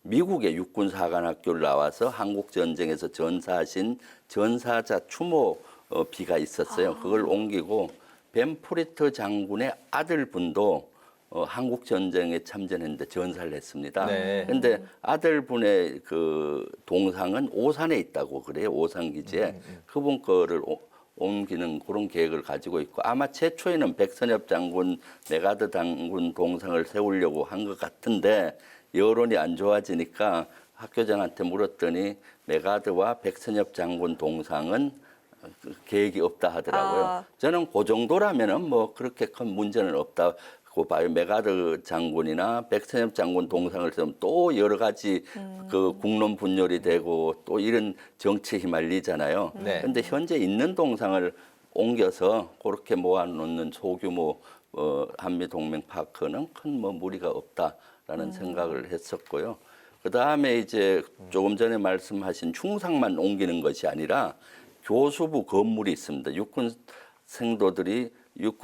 미국의 육군 사관학교를 나와서 한국 전쟁에서 전사하신 전사자 추모비가 있었어요. 그걸 옮기고 벤프리트 장군의 아들분도 한국 전쟁에 참전했는데 전사를 했습니다. 그런데 아들분의 그 동상은 오산에 있다고 그래요. 오산 기지에 그분 거를 옮기는 그런 계획을 가지고 있고 아마 최초에는 백선엽 장군, 메가더 장군 동상을 세우려고 한 것 같은데 여론이 안 좋아지니까 학교장한테 물었더니 메가더와 백선엽 장군 동상은 계획이 없다 하더라고요. 저는 그 정도라면은 뭐 그렇게 큰 문제는 없다. 그 봐요. 메가더 장군이나 백선엽 장군 동상을 세우면 또 여러 가지 그 국론 분열이 되고 또 이런 정치에 휘말리잖아요. 그런데 현재 있는 동상을 옮겨서 그렇게 모아놓는 소규모 한미 동맹 파크는 큰 뭐 무리가 없다라는 생각을 했었고요. 그 다음에 이제 조금 전에 말씀하신 흉상만 옮기는 것이 아니라 교수부 건물이 있습니다. 육군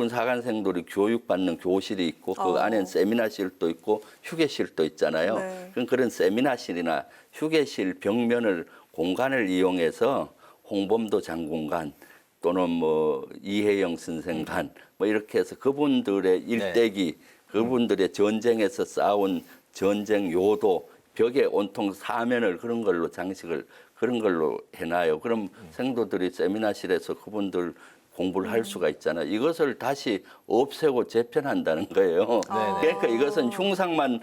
사관생들이 교육받는 교실이 있고 그 안엔 세미나실도 있고 휴게실도 있잖아요. 네. 그럼 그런 세미나실이나 휴게실 벽면을 공간을 이용해서 홍범도 장군관 또는 뭐 이혜영 선생관 뭐 이렇게 해서 그분들의 일대기, 그분들의 전쟁에서 싸운 전쟁 요도 벽에 온통 사면을 그런 걸로 장식을 그런 걸로 해놔요. 그럼 생도들이 세미나실에서 그분들 공부를 할 수가 있잖아요. 이것을 다시 없애고 재편한다는 거예요. 그러니까 이것은 흉상만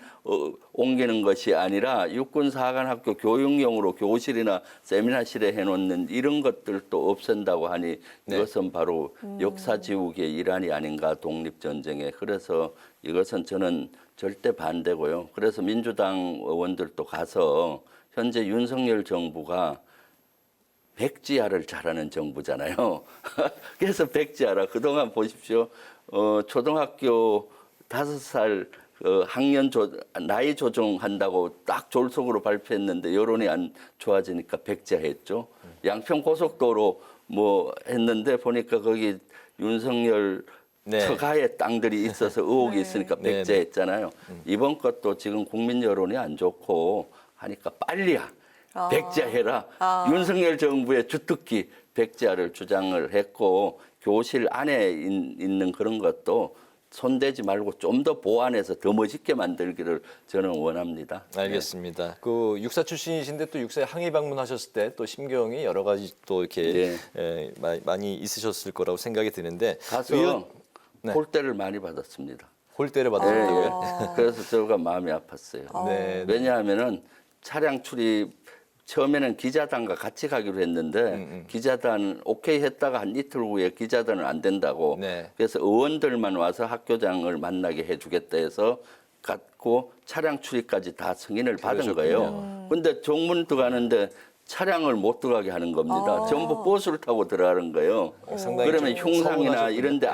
옮기는 것이 아니라 육군사관학교 교육용으로 교실이나 세미나실에 해놓는 이런 것들도 없앤다고 하니 이것은 바로 역사지우기의 일환이 아닌가, 독립전쟁에. 그래서 이것은 저는 절대 반대고요. 그래서 민주당 의원들도 가서 현재 윤석열 정부가 백지화를 잘하는 정부잖아요. 그래서 백지화라 그동안 보십시오. 초등학교 5살 학년 나이 조정한다고 딱 졸속으로 발표했는데 여론이 안 좋아지니까 백지화했죠. 양평 고속도로 뭐 했는데 보니까 거기 윤석열 처가의 땅들이 있어서 의혹이 있으니까 백지화했잖아요. 이번 것도 지금 국민 여론이 안 좋고 하니까 빨리야. 백지화해라. 윤석열 정부의 주특기 백지화를 주장을 했고 교실 안에 있는 그런 것도 손대지 말고 좀 더 보완해서 더 멋있게 만들기를 저는 원합니다. 알겠습니다. 그 육사 출신이신데 또 육사에 항의 방문하셨을 때 또 심경이 여러 가지 또 이렇게 많이 있으셨을 거라고 생각이 드는데 가서 홀대를 많이 받았습니다. 홀대를 받았다고요? 네. 그래서 저가 마음이 아팠어요. 왜냐하면은 차량 출입 처음에는 기자단과 같이 가기로 했는데 기자단 오케이 했다가 한 이틀 후에 기자단은 안 된다고 그래서 의원들만 와서 학교장을 만나게 해주겠다 해서 갔고 차량 출입까지 다 승인을 받은 거예요. 근데 정문 들어가는데 차량을 못 들어가게 하는 겁니다. 전부 버스를 타고 들어가는 거예요. 그러면 흉상이나 이런 데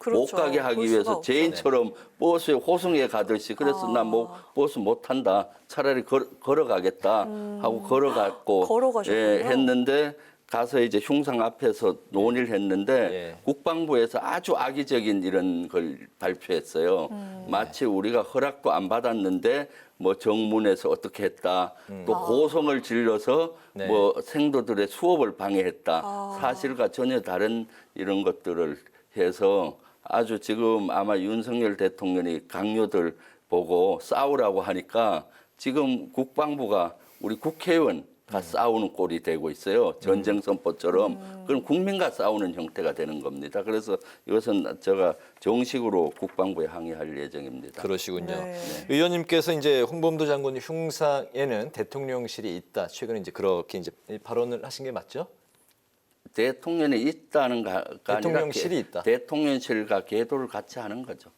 못 가게 하기 위해서 죄인처럼 버스에 호송에 가듯이 그래서 나 뭐 버스 못 탄다. 차라리 걸어가겠다 하고 걸어갔고 했는데 가서 이제 흉상 앞에서 논의를 했는데 국방부에서 아주 악의적인 이런 걸 발표했어요. 마치 우리가 허락도 안 받았는데 뭐 정문에서 어떻게 했다. 또 고성을 질러서 뭐 생도들의 수업을 방해했다. 사실과 전혀 다른 이런 것들을 해서 아주 지금 아마 윤석열 대통령이 강요들 보고 싸우라고 하니까 지금 국방부가 우리 국회의원 다 싸우는 꼴이 되고 있어요. 전쟁선포처럼. 그럼 국민과 싸우는 형태가 되는 겁니다. 그래서 이것은 제가 정식으로 국방부에 항의할 예정입니다. 그러시군요. 의원님께서 이제 홍범도 장군 흉상에는 대통령실이 있다. 최근에 이제 그렇게 이제 발언을 하신 게 맞죠? 대통령이 있다는 가 대통령실이 있다. 대통령실과 계도를 같이 하는 거죠.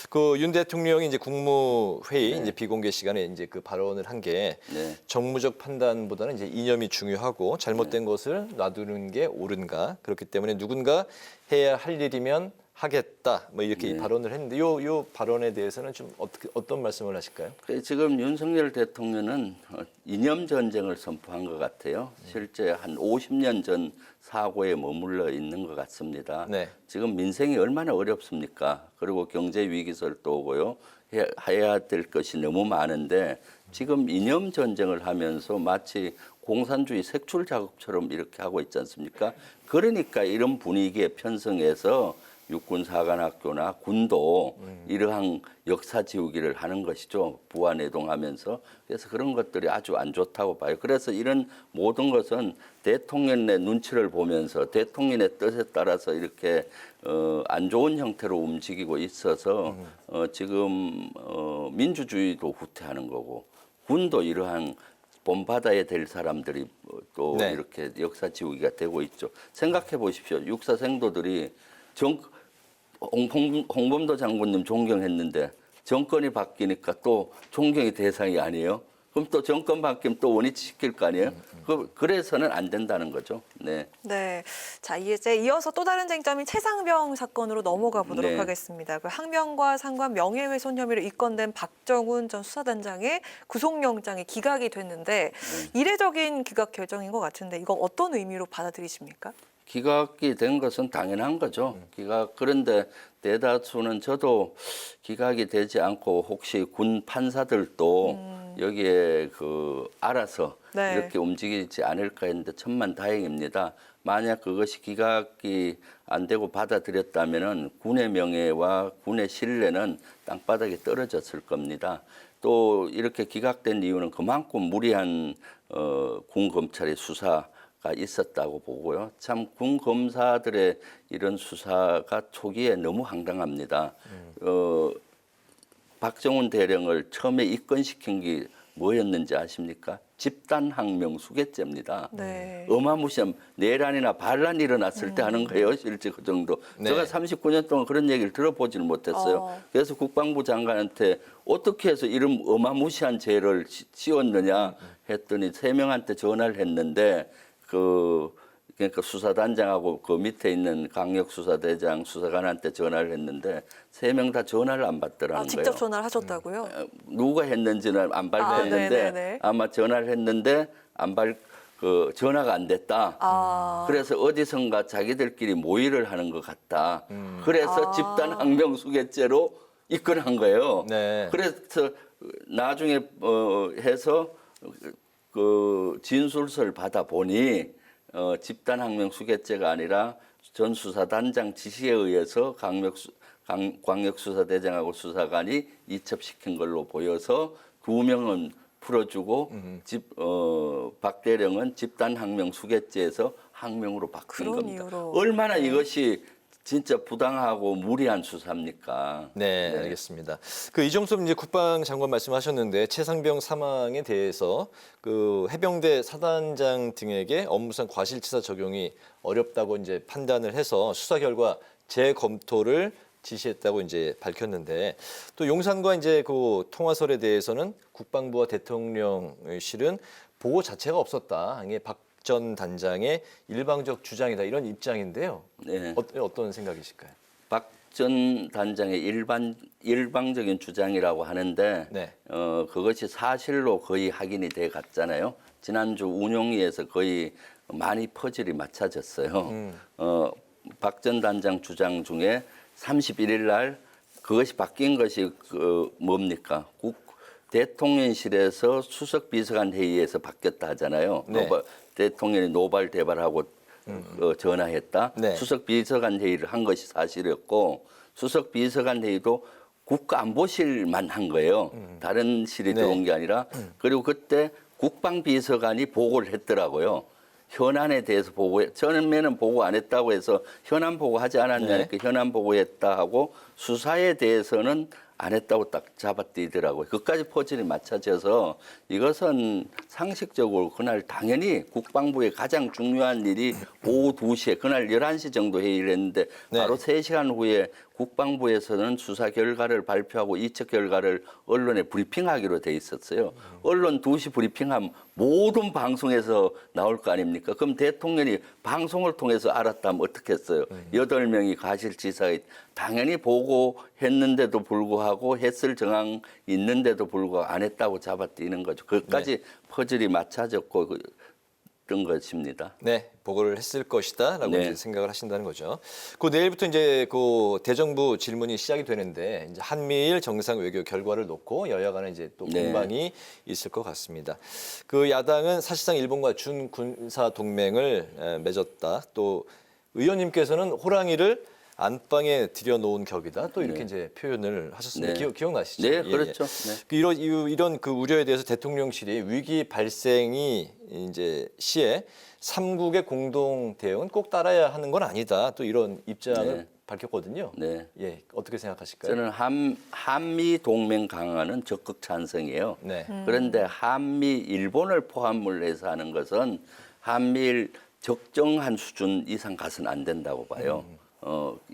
그 윤 대통령이 이제 국무회의 이제 비공개 시간에 이제 그 발언을 한 게 정무적 판단보다는 이제 이념이 중요하고 잘못된 것을 놔두는 게 옳은가 그렇기 때문에 누군가 해야 할 일이면 하겠다 뭐 이렇게 발언을 했는데 요 발언에 대해서는 좀 어떤 말씀을 하실까요? 지금 윤석열 대통령은 이념 전쟁을 선포한 것 같아요. 실제 한 50년 전 사고에 머물러 있는 것 같습니다. 지금 민생이 얼마나 어렵습니까? 그리고 경제 위기설도 오고요. 해야 될 것이 너무 많은데 지금 이념 전쟁을 하면서 마치 공산주의 색출 작업처럼 이렇게 하고 있지 않습니까? 그러니까 이런 분위기에 편성해서 육군사관학교나 군도 이러한 역사 지우기를 하는 것이죠. 부안해동하면서. 그래서 그런 것들이 아주 안 좋다고 봐요. 그래서 이런 모든 것은 대통령의 눈치를 보면서 대통령의 뜻에 따라서 이렇게 안 좋은 형태로 움직이고 있어서 지금 민주주의도 후퇴하는 거고 군도 이러한 본받아야 될 사람들이 또 이렇게 역사 지우기가 되고 있죠. 생각해 보십시오. 육사 생도들이 홍범도 장군님 존경했는데 정권이 바뀌니까 또 존경의 대상이 아니에요. 그럼 또 정권 바뀌면 또 원위치시킬 거 아니에요? 그래서는 안 된다는 거죠. 네. 네. 자, 이제 이어서 또 다른 쟁점인 최상병 사건으로 넘어가 보도록 네. 하겠습니다. 그 항명과 상관 명예훼손 혐의로 입건된 박정훈 전 수사단장의 구속영장이 기각이 됐는데 이례적인 기각 결정인 것 같은데 이거 어떤 의미로 받아들이십니까? 기각이 된 것은 당연한 거죠. 그런데 대다수는 저도 기각이 되지 않고 혹시 군 판사들도 여기에 알아서 네. 이렇게 움직이지 않을까 했는데 천만다행입니다. 만약 그것이 기각이 안 되고 받아들였다면은 군의 명예와 군의 신뢰는 땅바닥에 떨어졌을 겁니다. 또 이렇게 기각된 이유는 그만큼 무리한 군 검찰의 수사가 있었다고 보고요. 참 군 검사들의 이런 수사가 초기에 너무 황당합니다. 박정훈 대령을 처음에 입건시킨 게 뭐였는지 아십니까? 집단항명 수괴죄입니다. 네. 어마무시한 내란이나 반란이 일어났을 때 하는 거예요. 실제 그 정도. 네. 제가 39년 동안 그런 얘기를 들어보지는 못했어요. 그래서 국방부 장관한테 어떻게 해서 이런 어마무시한 죄를 씌웠느냐 했더니 3명한테 전화를 했는데 그러니까 수사단장하고 그 밑에 있는 강력수사대장 수사관한테 전화를 했는데 3명 다 전화를 안 받더라는 직접 거예요. 전화를 하셨다고요? 누가 했는지는 안 밝혔는데 네네네. 아마 전화를 했는데 전화가 안 됐다. 그래서 어디선가 자기들끼리 모의를 하는 것 같다. 그래서 집단항명수괴죄로 입건한 거예요. 네. 그래서 나중에 해서 진술서를 받아보니 집단항명수괴죄가 아니라 전 수사단장 지시에 의해서 광역수사대장하고 수사관이 이첩시킨 걸로 보여서 2명은 풀어주고 박 대령은 집단항명수괴죄에서 항명으로 바뀐 겁니다. 이유로. 얼마나 이것이 진짜 부당하고 무리한 수사입니까? 네, 알겠습니다. 이종섭 이제 국방장관 말씀하셨는데 최상병 사망에 대해서 해병대 사단장 등에게 업무상 과실치사 적용이 어렵다고 이제 판단을 해서 수사 결과 재검토를 지시했다고 이제 밝혔는데 또 용산과 이제 통화설에 대해서는 국방부와 대통령실은 보고 자체가 없었다. 이게 박 전 단장의 일방적 주장이다 이런 입장인데요. 네. 어떤 생각이실까요? 박 전 단장의 일방적인 주장이라고 하는데 네. 그것이 사실로 거의 확인이 돼 갔잖아요. 지난주 운용위에서 거의 많이 퍼즐이 맞춰졌어요. 박 전 단장 주장 중에 31일 날 그것이 바뀐 것이 뭡니까? 대통령실에서 수석 비서관 회의에서 바뀌었다 하잖아요. 네. 대통령이 노발대발하고 전화했다. 네. 수석 비서관 회의를 한 것이 사실이었고 수석 비서관 회의도 국가안보실만 한 거예요. 다른 실이 네. 들어온 게 아니라. 그리고 그때 국방비서관이 보고를 했더라고요. 현안에 대해서 처음에는 보고 안 했다고 해서 현안 보고하지 않았냐니까 네. 현안 보고했다 하고 수사에 대해서는 안 했다고 딱 잡아뛰더라고요. 그까지 퍼즐이 맞춰져서 이것은 상식적으로 그날 당연히 국방부의 가장 중요한 일이 오후 2시에 그날 11시 정도 회의를 했는데 바로 3시간 후에 국방부에서는 수사 결과를 발표하고 이첩 결과를 언론에 브리핑하기로 돼 있었어요. 언론 2시 브리핑하면 모든 방송에서 나올 거 아닙니까? 그럼 대통령이 방송을 통해서 알았다면 어떻게 했어요? 8명이 과실치사에 당연히 보고했는데도 불구하고 했을 정황 있는데도 불구하고 안 했다고 잡아뛰는 거죠. 그것까지 퍼즐이 맞춰졌고 그런 것입니다. 네, 보고를 했을 것이다라고 네. 이제 생각을 하신다는 거죠. 내일부터 이제 대정부 질문이 시작이 되는데 이제 한미일 정상 외교 결과를 놓고 여야 간에 이제 또 네. 공방이 있을 것 같습니다. 야당은 사실상 일본과 준군사 동맹을 맺었다. 또 의원님께서는 호랑이를 안방에 들여놓은 격이다. 또 이렇게 네. 이제 표현을 하셨습니다. 네. 기억나시죠? 네, 그렇죠. 네. 이런 우려에 대해서 대통령실이 위기 발생이 이제 시에 3국의 공동 대응은 꼭 따라야 하는 건 아니다. 또 이런 입장을 네. 밝혔거든요. 네. 예, 어떻게 생각하실까요? 저는 한미 동맹 강화는 적극 찬성이에요. 네. 그런데 한미 일본을 포함을 해서 하는 것은 한미일 적정한 수준 이상 가서는 안 된다고 봐요.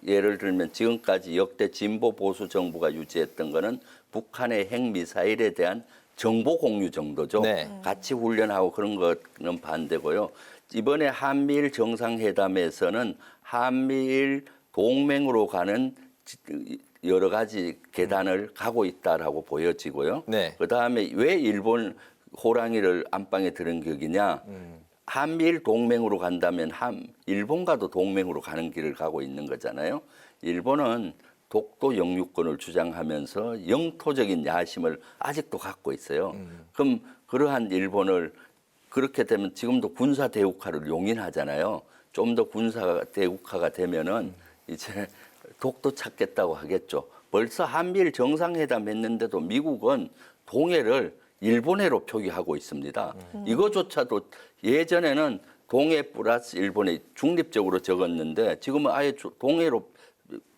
예를 들면 지금까지 역대 진보 보수 정부가 유지했던 거는 북한의 핵미사일에 대한 정보 공유 정도죠. 네. 같이 훈련하고 그런 거는 반대고요. 이번에 한미일 정상회담에서는 한미일 동맹으로 가는 여러 가지 계단을 가고 있다라고 보여지고요. 네. 그다음에 왜 일본 호랑이를 안방에 들은 격이냐? 한미일 동맹으로 간다면 일본과도 동맹으로 가는 길을 가고 있는 거잖아요. 일본은 독도 영유권을 주장하면서 영토적인 야심을 아직도 갖고 있어요. 그럼 그러한 일본을 그렇게 되면 지금도 군사 대국화를 용인하잖아요. 좀 더 군사 대국화가 되면은 이제 독도 찾겠다고 하겠죠. 벌써 한미일 정상회담 했는데도 미국은 동해를 일본해로 표기하고 있습니다. 이거조차도 예전에는 동해 플러스 일본해 중립적으로 적었는데 지금은 아예 동해로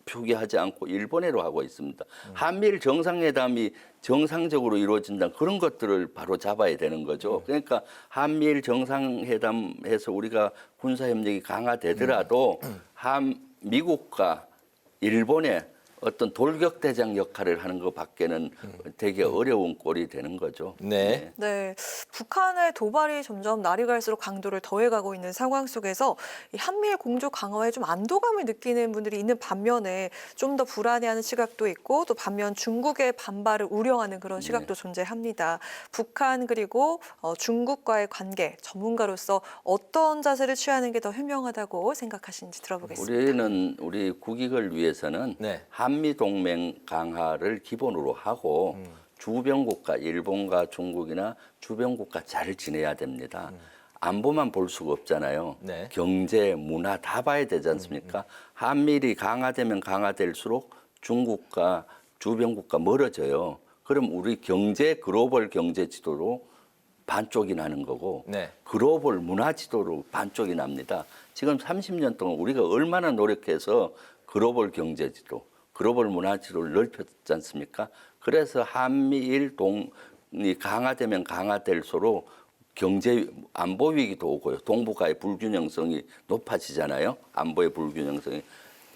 표기하지 않고 일본해로 하고 있습니다. 한미일 정상회담이 정상적으로 이루어진다 그런 것들을 바로 잡아야 되는 거죠. 그러니까 한미일 정상회담에서 우리가 군사협력이 강화되더라도 미국과 일본의 어떤 돌격대장 역할을 하는 것밖에는 되게 어려운 꼴이 되는 거죠. 네. 네, 북한의 도발이 점점 날이 갈수록 강도를 더해가고 있는 상황 속에서 이 한미일 공조 강화에 좀 안도감을 느끼는 분들이 있는 반면에 좀 더 불안해하는 시각도 있고 또 반면 중국의 반발을 우려하는 그런 시각도 존재합니다. 북한 그리고 중국과의 관계 전문가로서 어떤 자세를 취하는 게 더 현명하다고 생각하시는지 들어보겠습니다. 우리 국익을 위해서는 한미 동맹 강화를 기본으로 하고 주변국가 일본과 중국이나 주변국가 잘 지내야 됩니다. 안보만 볼 수가 없잖아요. 경제, 문화 다 봐야 되지 않습니까? 한미일이 강화되면 강화될수록 중국과 주변국가 멀어져요. 그럼 우리 글로벌 경제 지도로 반쪽이 나는 거고 글로벌 문화 지도로 반쪽이 납니다. 지금 30년 동안 우리가 얼마나 노력해서 글로벌 경제 지도, 글로벌 문화 지도를 넓혔지 않습니까? 그래서 한미일 동이 강화되면 강화될수록 경제 안보 위기도 오고요. 동북아의 불균형성이 높아지잖아요. 안보의 불균형성이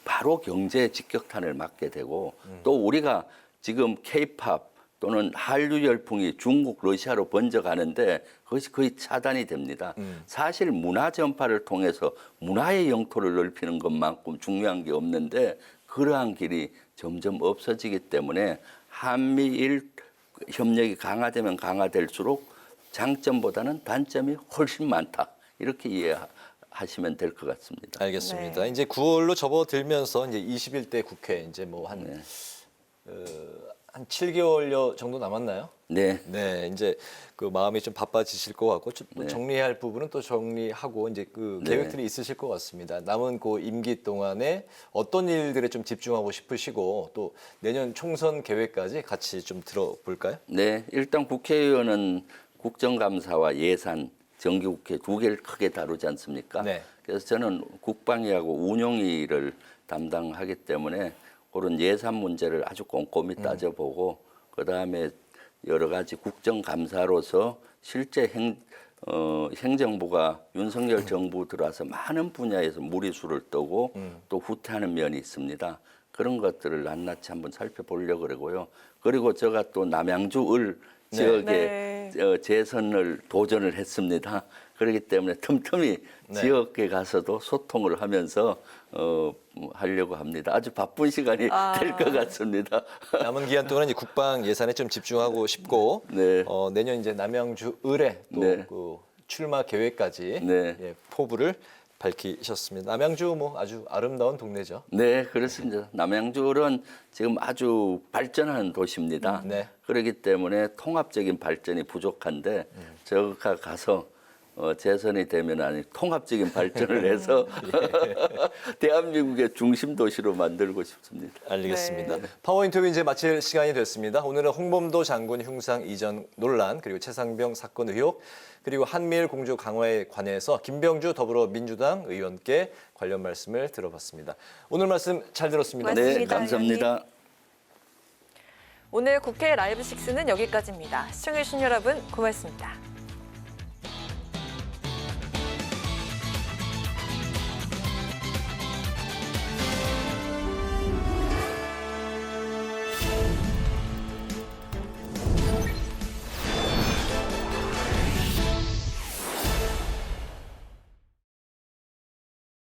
바로 경제 직격탄을 맞게 되고 또 우리가 지금 K-팝 또는 한류 열풍이 중국, 러시아로 번져가는데 그것이 거의 차단이 됩니다. 사실 문화 전파를 통해서 문화의 영토를 넓히는 것만큼 중요한 게 없는데 그러한 길이 점점 없어지기 때문에 한미일 협력이 강화되면 강화될수록 장점보다는 단점이 훨씬 많다. 이렇게 이해하시면 될 것 같습니다. 알겠습니다. 이제 9월로 접어들면서 이제 21대 국회 이제 뭐 한 7개월여 정도 남았나요? 네. 네, 이제 그 마음이 좀 바빠지실 것 같고 정리할 부분은 또 정리하고 이제 그 계획들이 있으실 것 같습니다. 남은 그 임기 동안에 어떤 일들에 좀 집중하고 싶으시고 또 내년 총선 계획까지 같이 좀 들어볼까요? 네, 일단 국회의원은 국정감사와 예산, 정기국회 두 개를 크게 다루지 않습니까? 그래서 저는 국방위하고 운영위를 담당하기 때문에 그런 예산 문제를 아주 꼼꼼히 따져보고 그다음에 여러 가지 국정감사로서 실제 행정부가 윤석열 정부 들어와서 많은 분야에서 무리수를 떠고 또 후퇴하는 면이 있습니다. 그런 것들을 낱낱이 한번 살펴보려고 그러고요. 그리고 제가 또 남양주 을 지역에 재선을 도전을 했습니다. 그렇기 때문에 틈틈이 지역에 가서도 소통을 하면서 하려고 합니다. 아주 바쁜 시간이 될 것 같습니다. 남은 기간 동안 이제 국방 예산에 좀 집중하고 싶고 내년 이제 남양주 을에 또 그 출마 계획까지 포부를 밝히셨습니다. 남양주 뭐 아주 아름다운 동네죠. 네, 그렇습니다. 남양주는 지금 아주 발전하는 도시입니다. 그렇기 때문에 통합적인 발전이 부족한데 제가 가서 재선이 되면 아니 통합적인 발전을 해서 대한민국의 중심 도시로 만들고 싶습니다. 알겠습니다. 파워인터뷰 이제 마칠 시간이 됐습니다. 오늘은 홍범도 장군 흉상 이전 논란 그리고 최상병 사건 의혹 그리고 한미일 공조 강화에 관해서 김병주 더불어민주당 의원께 관련 말씀을 들어봤습니다. 오늘 말씀 잘 들었습니다. 네, 감사합니다. 오늘 국회 라이브 6는 여기까지입니다. 시청해주신 여러분 고맙습니다.